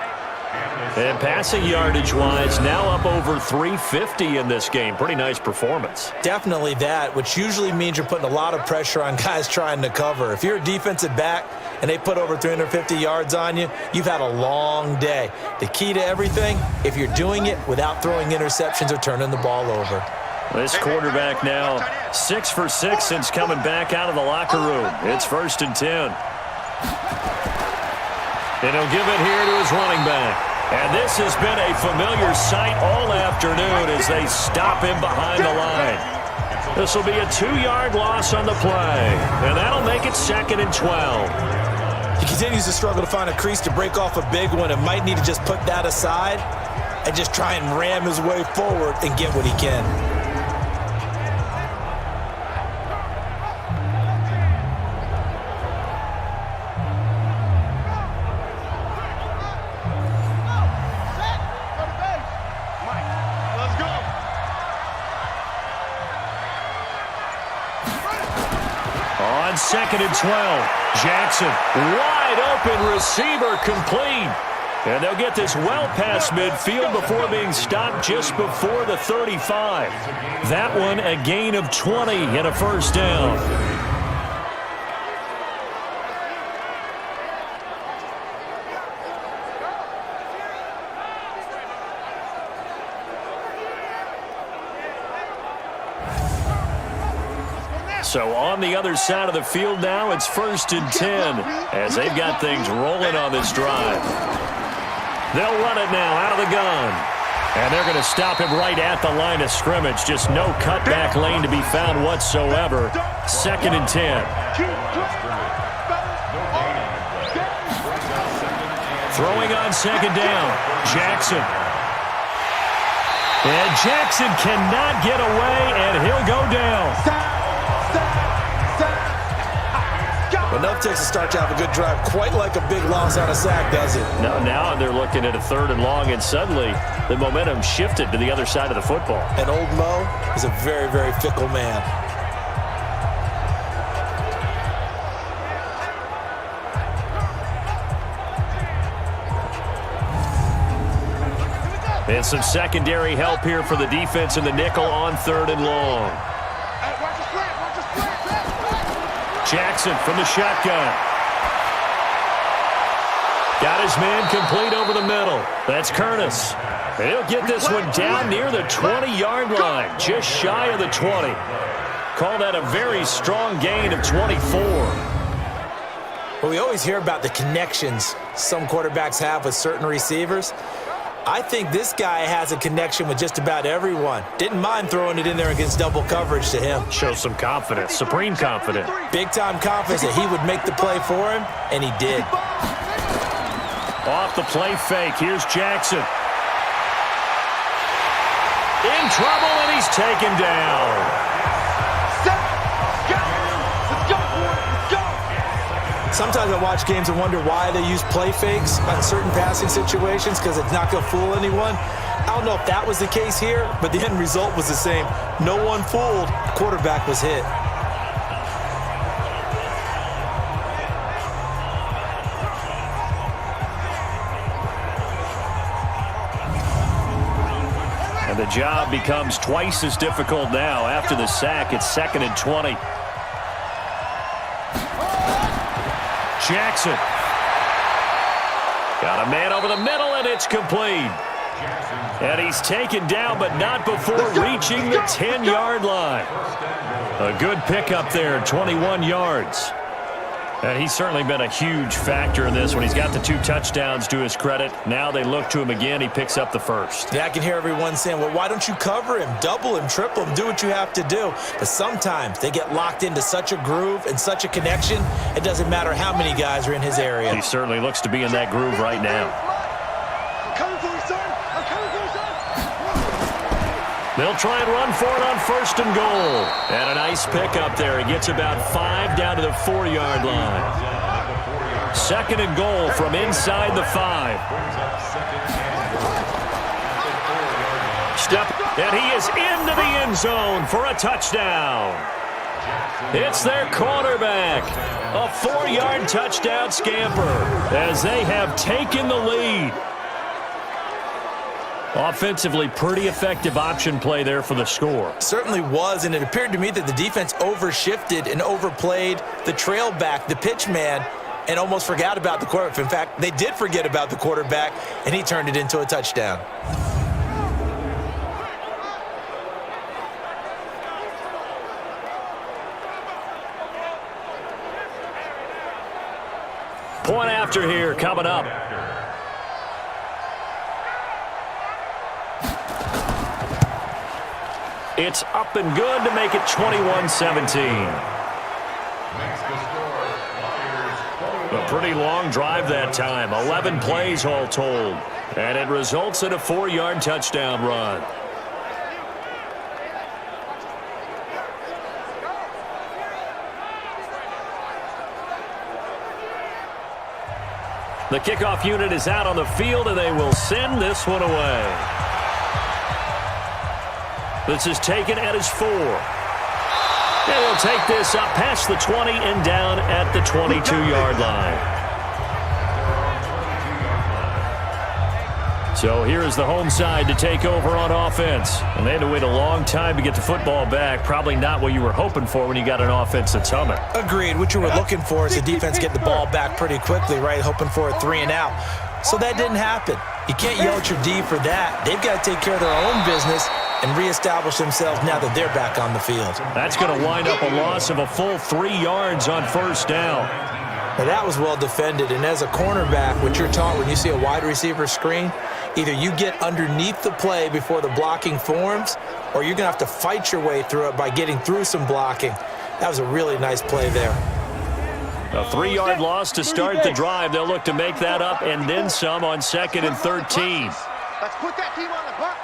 And passing yardage-wise, now up over 350 in this game. Pretty nice performance. Definitely that, which usually means you're putting a lot of pressure on guys trying to cover. If you're a defensive back and they put over 350 yards on you, you've had a long day. The key to everything, if you're doing it without throwing interceptions or turning the ball over. This quarterback now 6 for 6 since coming back out of the locker room. It's 1st and 10. And he'll give it here to his running back. And this has been a familiar sight all afternoon as they stop him behind the line. This will be a 2-yard loss on the play. And that'll make it 2nd and 12. He continues to struggle to find a crease to break off a big one and might need to just put that aside and just try and ram his way forward and get what he can. On 2nd and 12, Jackson, wide open receiver, complete. And they'll get this well past midfield before being stopped just before the 35. That one a gain of 20 and a 1st down. So on the other side of the field now, it's 1st and 10 as they've got things rolling on this drive. They'll run it now out of the gun. And they're going to stop him right at the line of scrimmage. Just no cutback lane to be found whatsoever. 2nd and 10. Throwing on 2nd down, Jackson. And Jackson cannot get away, and he'll go down. Enough takes to start to have a good drive, quite like a big loss on a sack, does it? No, now they're looking at a 3rd and long, and suddenly the momentum shifted to the other side of the football. And old Mo is a very, very fickle man. And some secondary help here for the defense in the nickel on 3rd and long. Jackson from the shotgun. Got his man complete over the middle. That's Curtis. And he'll get this one down near the 20-yard line, just shy of the 20. Call that a very strong gain of 24. Well, we always hear about the connections some quarterbacks have with certain receivers. I think this guy has a connection with just about everyone. Didn't mind throwing it in there against double coverage to him. Shows some confidence, supreme confidence. Big-time confidence that he would make the play for him, and he did. Off the play fake, here's Jackson. In trouble, and he's taken down. Sometimes I watch games and wonder why they use play fakes on certain passing situations because it's not going to fool anyone. I don't know if that was the case here, but the end result was the same. No one fooled. The quarterback was hit. And the job becomes twice as difficult now. After the sack, it's 2nd and 20. Jackson. Got a man over the middle, and it's complete. And he's taken down, but not before reaching the 10-yard line. A good pickup there, 21 yards. And he's certainly been a huge factor in this one. He's got the 2 touchdowns to his credit. Now they look to him again. He picks up the 1st. Yeah, I can hear everyone saying, well, why don't you cover him, double him, triple him, do what you have to do. But sometimes they get locked into such a groove and such a connection, it doesn't matter how many guys are in his area. He certainly looks to be in that groove right now. They'll try and run for it on 1st and goal. And a nice pickup there. He gets about 5 down to the 4-yard line. 2nd and goal from inside the 5. And he is into the end zone for a touchdown. It's their quarterback. A 4-yard touchdown scamper as they have taken the lead. Offensively, pretty effective option play there for the score. Certainly was, and it appeared to me that the defense overshifted and overplayed the trail back, the pitch man, and almost forgot about the quarterback. In fact, they did forget about the quarterback, and he turned it into a touchdown. Point after here coming up. It's up and good to make it 21-17. A pretty long drive that time. 11 plays all told. And it results in a 4-yard touchdown run. The kickoff unit is out on the field, and they will send this one away. This is taken at his 4. And he'll take this up past the 20 and down at the 22-yard line. So here is the home side to take over on offense. And they had to wait a long time to get the football back. Probably not what you were hoping for when you got an offense that's humming. Agreed. What you were looking for is the defense get the ball back pretty quickly, right? Hoping for a 3 and out. So that didn't happen. You can't yell at your D for that. They've got to take care of their own business and reestablish themselves now that they're back on the field. That's going to wind up a loss of a full 3 yards on first down. Now that was well defended, and as a cornerback, what you're taught when you see a wide receiver screen, either you get underneath the play before the blocking forms, or you're going to have to fight your way through it by getting through some blocking. That was a really nice play there. A 3-yard loss to start the drive. They'll look to make that up and then some on 2nd and 13. Let's put that team on the bus.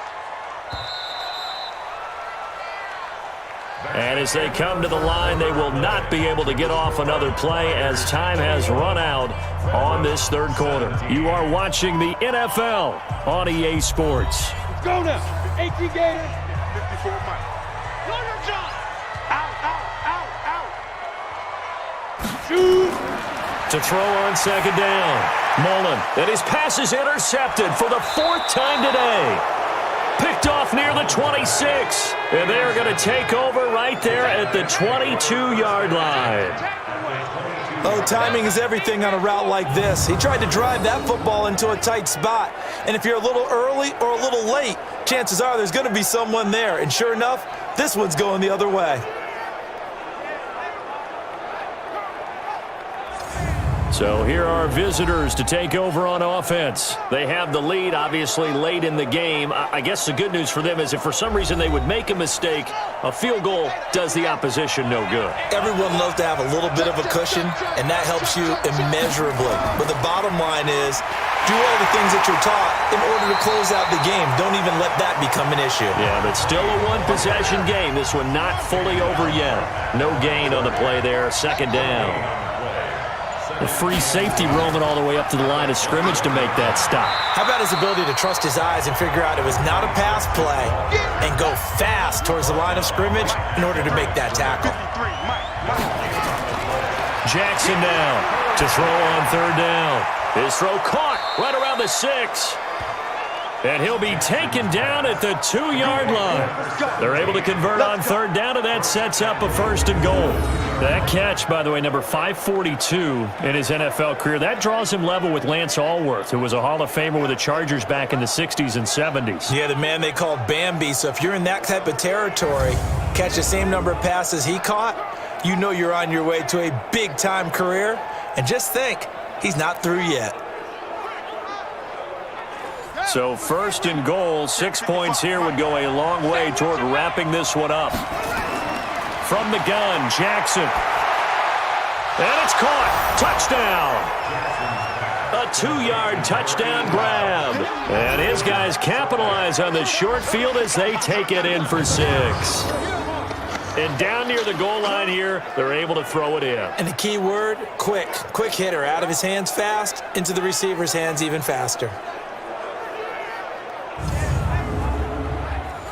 And as they come to the line, they will not be able to get off another play as time has run out on this third quarter. You are watching the NFL on EA Sports. Let's go now. 18 Gators. 54 Mike. Lawyer John. Out, out, out, out. Shoot. To throw on 2nd down. Mullen. And his pass is intercepted for the 4th time today. Picked off near the 26. And they're going to take over right there at the 22-yard line. Oh, timing is everything on a route like this. He tried to drive that football into a tight spot. And if you're a little early or a little late, chances are there's going to be someone there. And sure enough, this one's going the other way. So here are visitors to take over on offense. They have the lead, obviously, late in the game. I guess the good news for them is if for some reason they would make a mistake, a field goal does the opposition no good. Everyone loves to have a little bit of a cushion, and that helps you immeasurably. But the bottom line is, do all the things that you're taught in order to close out the game. Don't even let that become an issue. Yeah, but still a one-possession game. This one not fully over yet. No gain on the play there. 2nd down. The free safety roaming all the way up to the line of scrimmage to make that stop. How about his ability to trust his eyes and figure out it was not a pass play and go fast towards the line of scrimmage in order to make that tackle. Jackson down to throw on 3rd down. His throw caught right around the 6. And he'll be taken down at the 2-yard line. They're able to convert on 3rd down, and that sets up a 1st and goal. That catch, by the way, number 542 in his NFL career, that draws him level with Lance Allworth, who was a Hall of Famer with the Chargers back in the 60s and 70s. Yeah, the man they called Bambi. So if you're in that type of territory, catch the same number of passes he caught, you know you're on your way to a big-time career. And just think, he's not through yet. So 1st and goal, 6 points here would go a long way toward wrapping this one up. From the gun, Jackson. And it's caught. Touchdown. A 2-yard touchdown grab. And his guys capitalize on the short field as they take it in for 6. And down near the goal line here, they're able to throw it in. And the key word, quick. Quick hitter, out of his hands fast, into the receiver's hands even faster.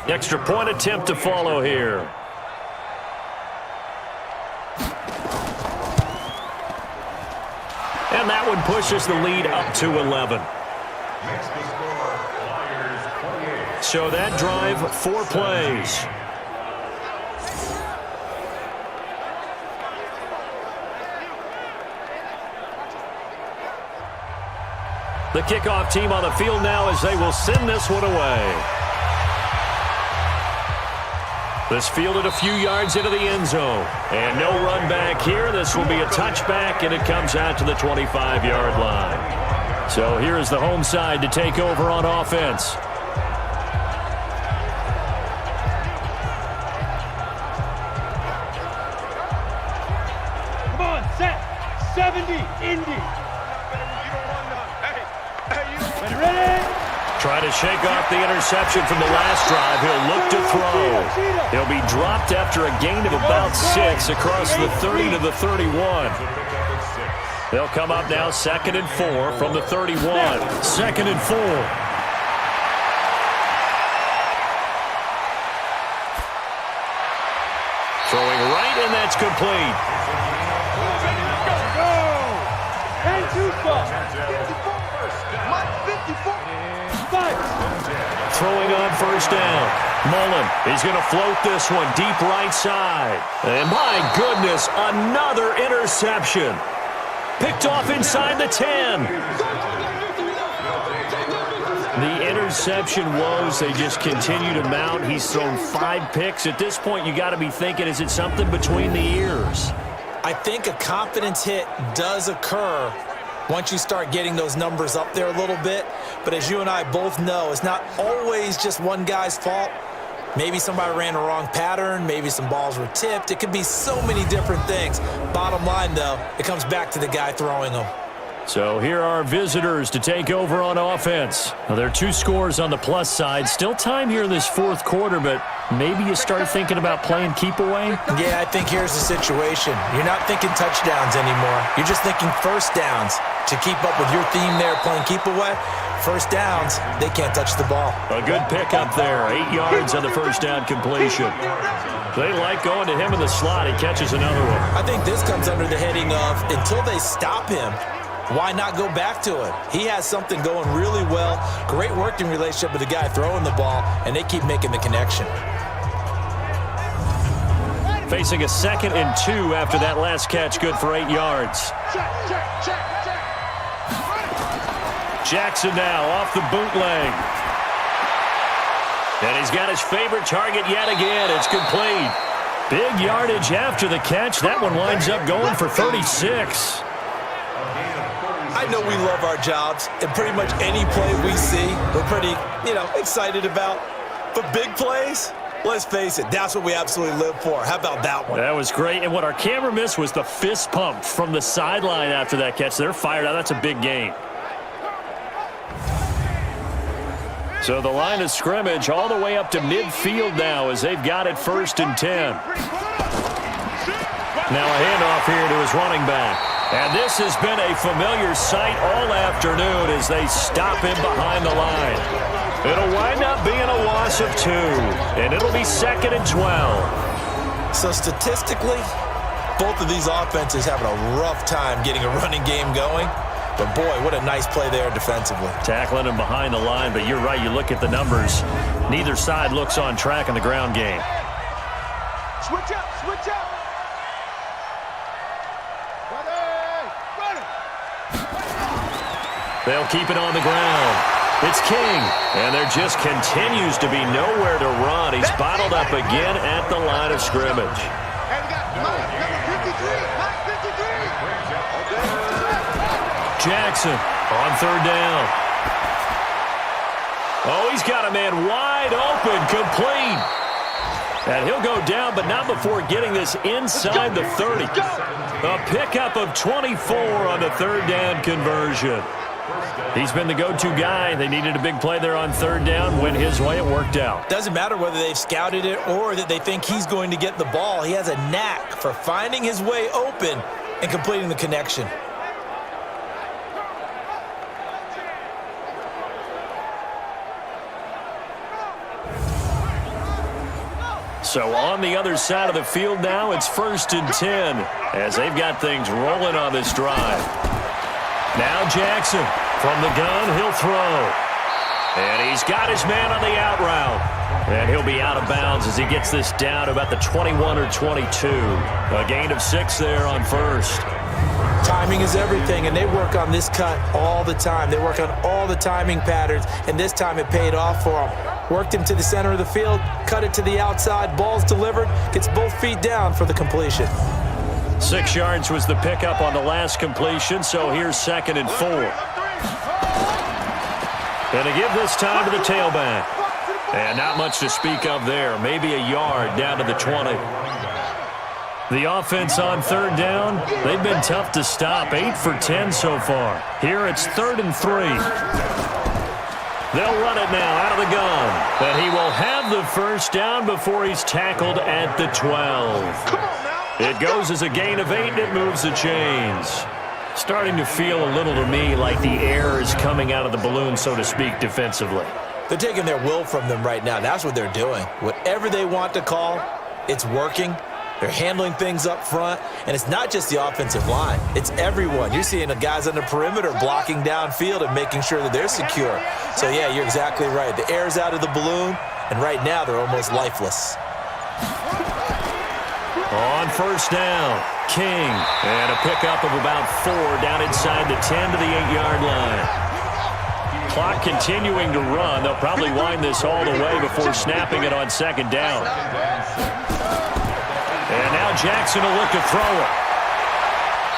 Extra point attempt to follow here. And that one pushes the lead up to 11. So that drive, 4 plays. The kickoff team on the field now as they will send this one away. This fielded a few yards into the end zone. And no run back here. This will be a touchback, and it comes out to the 25-yard line. So here is the home side to take over on offense. Come on, set. 70, Indy. Ready? Trying to shake off the interception from the last drive. He'll look to throw. He'll be dropped after a gain of about 6 across the 30 to the 31. They'll come up now 2nd and 4 from the 31. 2nd and 4. Throwing right, and that's complete. And 2 Throwing on first down. Mullen, he's going to float this one deep right side. And my goodness, another interception. Picked off inside the 10. The interception woes, they just continue to mount. He's thrown 5 picks. At this point, you got to be thinking, is it something between the ears? I think a confidence hit does occur once you start getting those numbers up there a little bit. But as you and I both know, it's not always just one guy's fault. Maybe somebody ran the wrong pattern. Maybe some balls were tipped. It could be so many different things. Bottom line, though, it comes back to the guy throwing them. So here are our visitors to take over on offense. Now, there are 2 scores on the plus side. Still time here in this 4th quarter, but maybe you start thinking about playing keep away? Yeah, I think here's the situation. You're not thinking touchdowns anymore. You're just thinking first downs. To keep up with your theme there, playing keep away, first downs, they can't touch the ball. A good pickup there. 8 yards on the first down completion. They like going to him in the slot. He catches another one. I think this comes under the heading of until they stop him, why not go back to it? He has something going really well. Great working relationship with the guy throwing the ball, and they keep making the connection. Facing a 2nd and 2 after that last catch, good for 8 yards. Jackson now off the bootleg. And he's got his favorite target yet again. It's complete. Big yardage after the catch. That one winds up going for 36. I know we love our jobs, and pretty much any play we see, we're pretty, excited about. But big plays, let's face it, that's what we absolutely live for. How about that one? That was great. And what our camera missed was the fist pump from the sideline after that catch. They're fired out. That's a big gain. So the line of scrimmage all the way up to midfield now as they've got it 1st and 10. Now a handoff here to his running back. And this has been a familiar sight all afternoon as they stop him behind the line. It'll wind up being a loss of 2, and it'll be 2nd and 12. So statistically, both of these offenses having a rough time getting a running game going. But, boy, what a nice play there defensively. Tackling him behind the line, but you're right. You look at the numbers. Neither side looks on track in the ground game. Switch up, switch up. They'll keep it on the ground. It's King, and there just continues to be nowhere to run. He's bottled up again at the line of scrimmage. And we got number 53, 53. Jackson on 3rd down. Oh, he's got a man wide open, complete. And he'll go down, but not before getting this inside the 30. A pickup of 24 on the 3rd down conversion. He's been the go-to guy. They needed a big play there on 3rd down. Went his way, it worked out. Doesn't matter whether they've scouted it or that they think he's going to get the ball. He has a knack for finding his way open and completing the connection. So on the other side of the field now, it's 1st and 10 as they've got things rolling on this drive. Now Jackson from the gun, he'll throw. And he's got his man on the out route. And he'll be out of bounds as he gets this down to about the 21 or 22. A gain of 6 there on first. Timing is everything, and they work on this cut all the time. They work on all the timing patterns, and this time it paid off for them. Worked him to the center of the field, cut it to the outside, ball's delivered, gets both feet down for the completion. 6 yards was the pickup on the last completion, so here's 2nd and 4. And to give this time to the tailback. And not much to speak of there. Maybe a yard down to the 20. The offense on 3rd down, they've been tough to stop. 8 for 10 so far. Here it's 3rd and 3. They'll run it now out of the gun. But he will have the first down before he's tackled at the 12. It goes as a gain of 8, and it moves the chains. Starting to feel a little to me like the air is coming out of the balloon, so to speak, defensively. They're taking their will from them right now. That's what they're doing. Whatever they want to call, it's working. They're handling things up front, and it's not just the offensive line. It's everyone. You're seeing the guys on the perimeter blocking downfield and making sure that they're secure. So, yeah, you're exactly right. The air's out of the balloon, and right now they're almost lifeless. On 1st down, King. And a pickup of about 4 down inside the 10 to the 8-yard line. Clock continuing to run. They'll probably wind this all the way before snapping it on 2nd down. And now Jackson will look to throw it.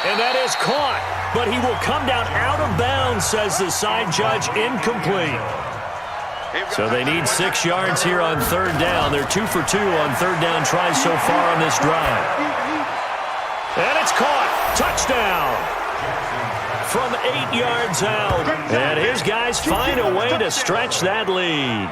And that is caught. But he will come down out of bounds, says the side judge. Incomplete. So they need 6 yards here on 3rd down. They're 2 for 2 on 3rd down tries so far on this drive. And it's caught. Touchdown. From 8 yards out. And his guys find a way to stretch that lead.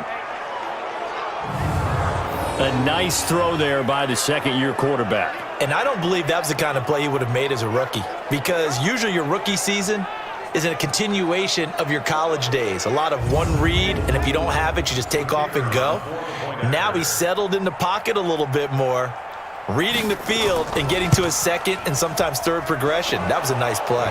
A nice throw there by the 2nd-year quarterback. And I don't believe that was the kind of play he would have made as a rookie, because usually your rookie season is a continuation of your college days. A lot of one read, and if you don't have it, you just take off and go. Now he's settled in the pocket a little bit more, reading the field and getting to his 2nd and sometimes 3rd progression. That was a nice play.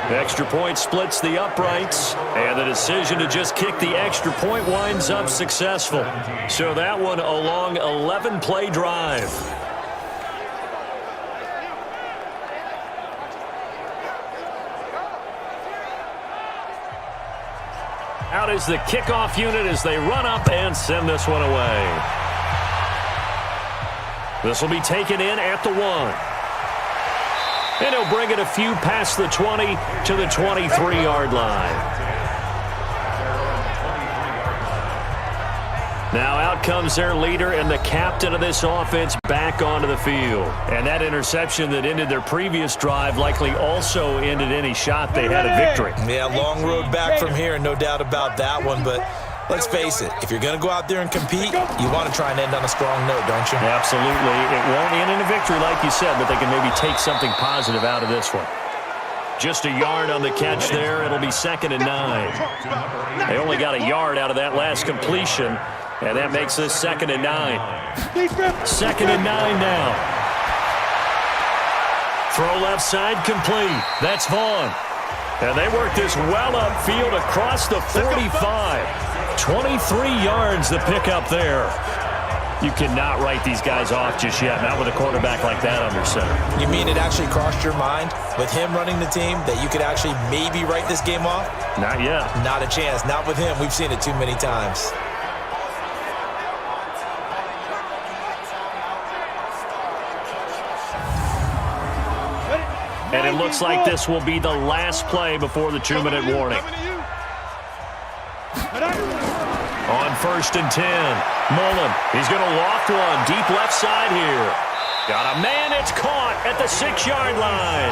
The extra point splits the uprights, and the decision to just kick the extra point winds up successful. So that one a long 11-play drive. Out is the kickoff unit as they run up and send this one away. This will be taken in at the 1. And he'll bring it a few past the 20 to the 23-yard line. Now out comes their leader and the captain of this offense back onto the field. And that interception that ended their previous drive likely also ended any shot they had at victory. Yeah, long road back from here, no doubt about that one. But let's face it, if you're going to go out there and compete, you want to try and end on a strong note, don't you? Absolutely. It won't end in a victory like you said, but they can maybe take something positive out of this one. Just a yard on the catch there. It'll be 2nd and 9. They only got a yard out of that last completion, and that makes this 2nd and 9. 2nd and 9 now. Throw left side complete. That's Vaughn. And they work this well upfield across the 45. 23 yards the pickup there. You cannot write these guys off just yet, not with a quarterback like that under center. You mean it actually crossed your mind with him running the team that you could actually maybe write this game off? Not yet. Not a chance. Not with him. We've seen it too many times. And it looks like this will be the last play before the 2-minute warning. On 1st and 10, Mullen, he's going to loft one deep left side here. Got a man, it's caught at the 6-yard line.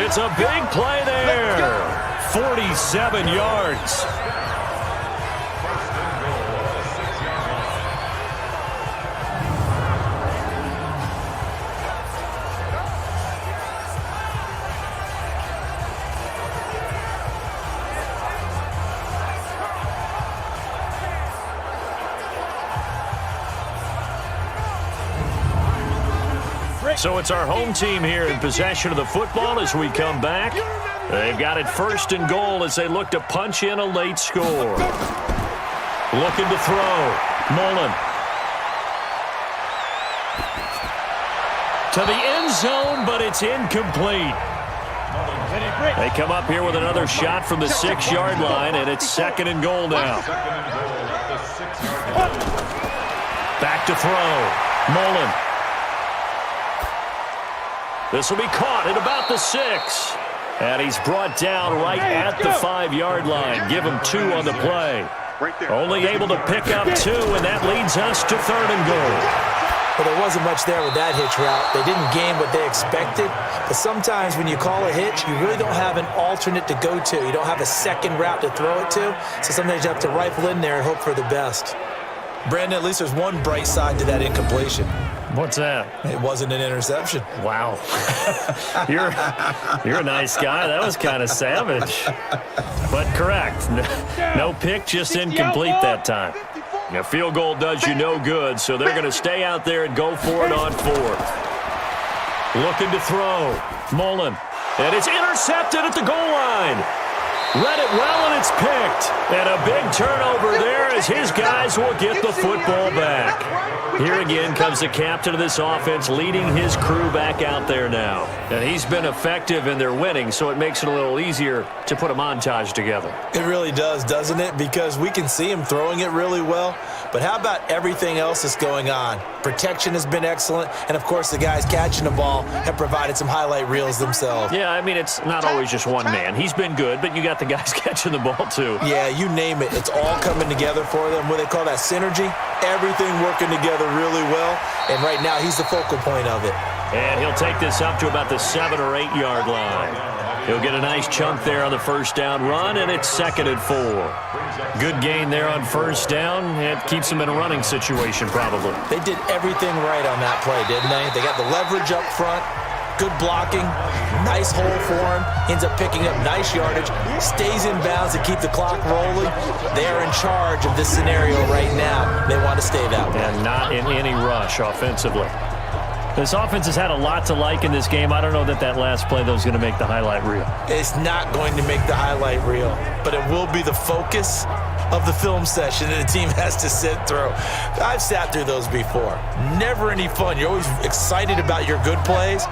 It's a big play there. 47 yards. So it's our home team here in possession of the football as we come back. They've got it 1st and goal as they look to punch in a late score. Looking to throw. Mullen. To the end zone, but it's incomplete. They come up here with another shot from the 6-yard line, and it's 2nd and goal now. Back to throw. Mullen. This will be caught at about the 6. And he's brought down right at the 5-yard line. Give him 2 on the play. Only able to pick up 2, and that leads us to 3rd and goal. Well, there wasn't much there with that hitch route. They didn't gain what they expected. But sometimes when you call a hitch, you really don't have an alternate to go to. You don't have a second route to throw it to. So sometimes you have to rifle in there and hope for the best. Brandon, at least there's one bright side to that incompletion. What's that? It wasn't an interception. Wow. You're a nice guy. That was kind of savage. But correct. No pick, just incomplete that time. A field goal does you no good, so they're going to stay out there and go for it on 4th. Looking to throw. Mullen. And it's intercepted at the goal line. Read it well, and it's picked. And a big turnover there as his guys will get the football back. Here again comes the captain of this offense leading his crew back out there now. And he's been effective in their winning, so it makes it a little easier to put a montage together. It really does, doesn't it? Because we can see him throwing it really well. But how about everything else that's going on? Protection has been excellent. And, of course, the guys catching the ball have provided some highlight reels themselves. Yeah, I mean, it's not always just one man. He's been good, but you got the guys catching the ball, too. Yeah, you name it. It's all coming together for them. What they call that synergy. Everything working together really well. And right now, he's the focal point of it. And he'll take this up to about the 7 or 8 yard line. He'll get a nice chunk there on the 1st down run, and it's 2nd and 4. Good gain there on 1st down. It keeps them in a running situation, probably. They did everything right on that play, didn't they? They got the leverage up front, good blocking, nice hole for him, ends up picking up nice yardage, stays in bounds to keep the clock rolling. They are in charge of this scenario right now. They want to stay that way. And not in any rush offensively. This offense has had a lot to like in this game. I don't know that last play, though, is going to make the highlight reel. It's not going to make the highlight reel, but it will be the focus of the film session that the team has to sit through. I've sat through those before. Never any fun. You're always excited about your good plays,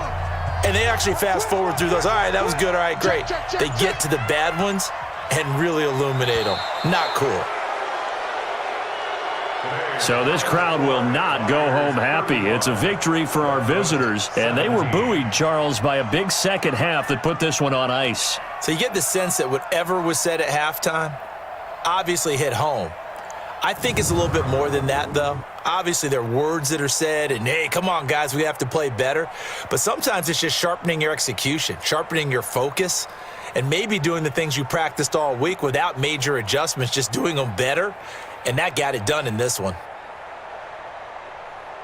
and they actually fast forward through those. All right, that was good. All right, great. They get to the bad ones and really illuminate them. Not cool. So this crowd will not go home happy. It's a victory for our visitors, and they were buoyed, Charles, by a big second half that put this one on ice. So you get the sense that whatever was said at halftime obviously hit home. I think it's a little bit more than that, though. Obviously, there are words that are said, and, hey, come on, guys, we have to play better. But sometimes it's just sharpening your execution, sharpening your focus, and maybe doing the things you practiced all week without major adjustments, just doing them better. And that got it done in this one.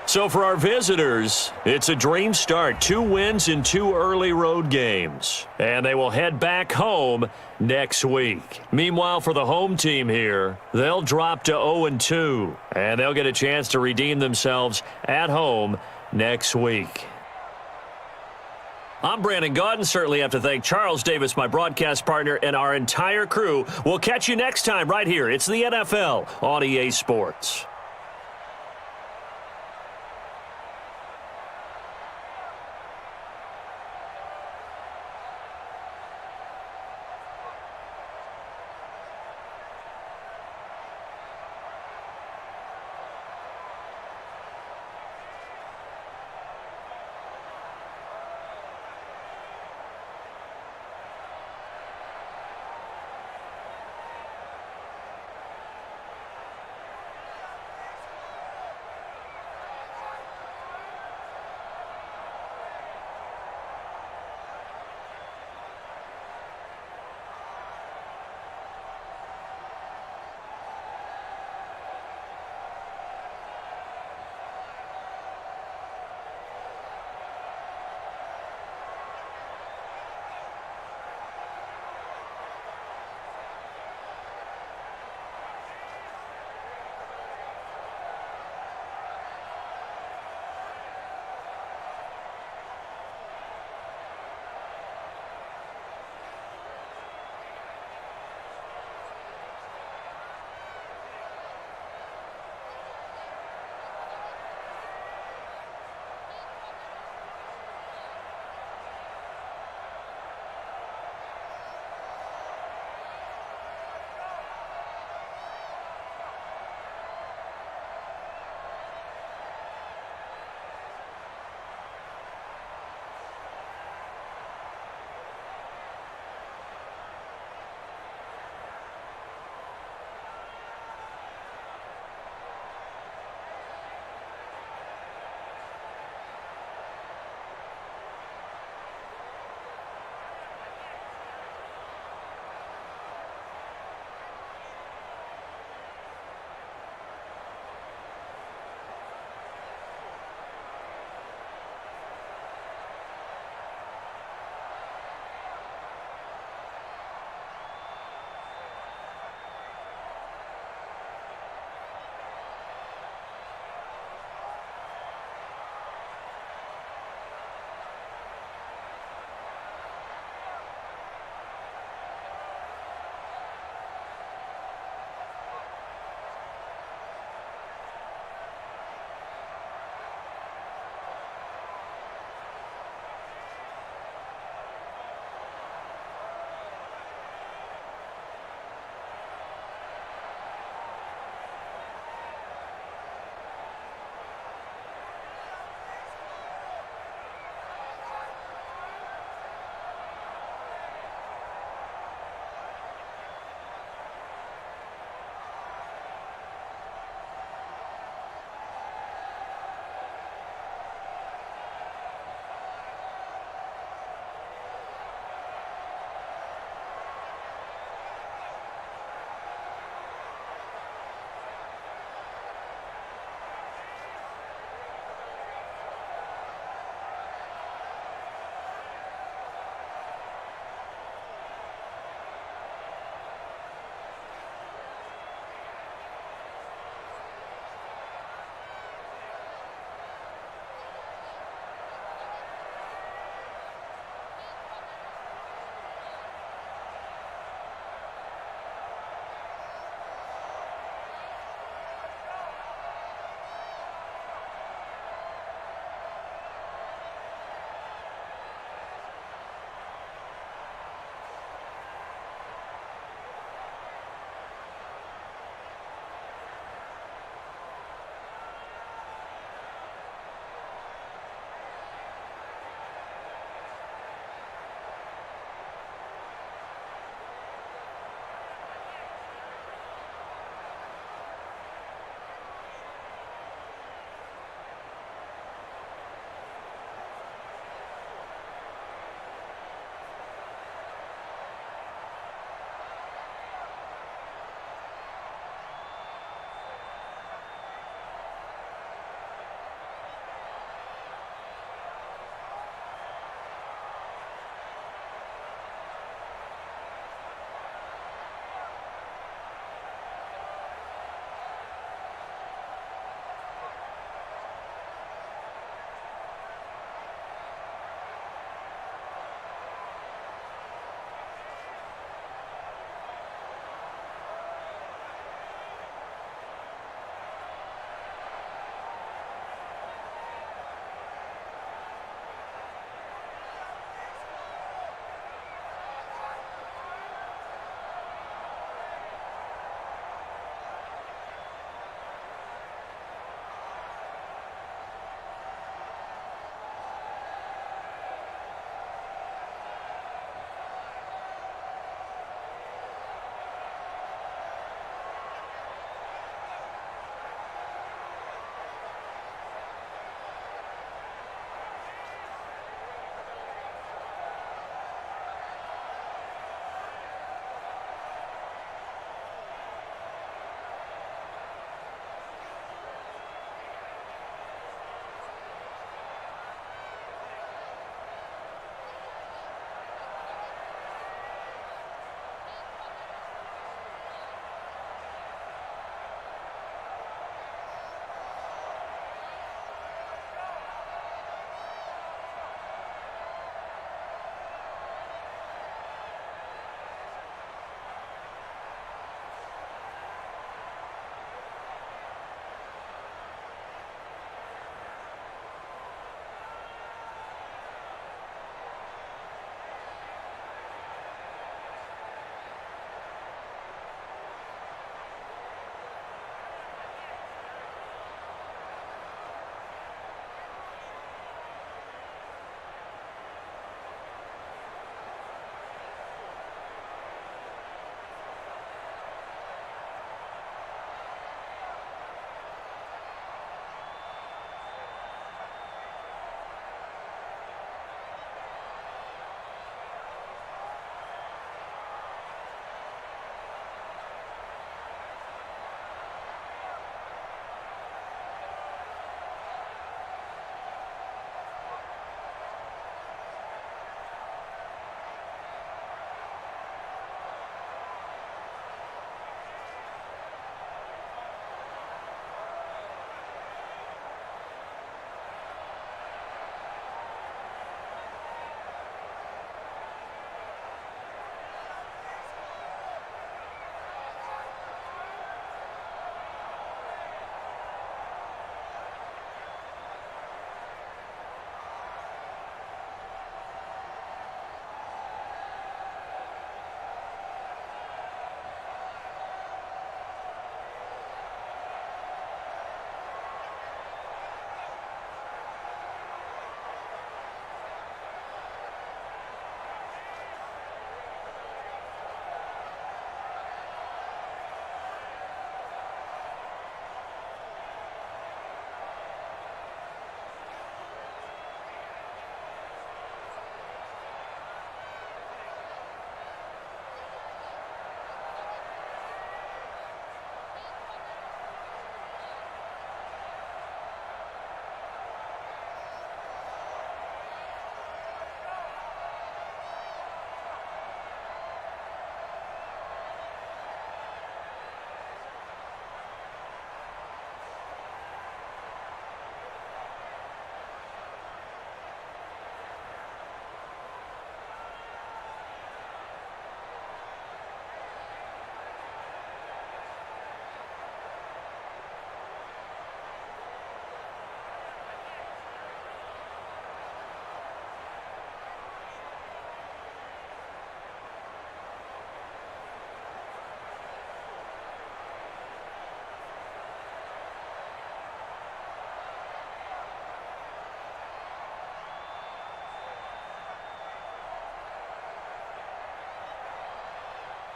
So for our visitors, it's a dream start. 2 wins in 2 early road games. And they will head back home next week. Meanwhile, for the home team here, they'll drop to 0-2. And they'll get a chance to redeem themselves at home next week. I'm Brandon Gaudin. Certainly have to thank Charles Davis, my broadcast partner, and our entire crew. We'll catch you next time right here. It's the NFL on EA Sports.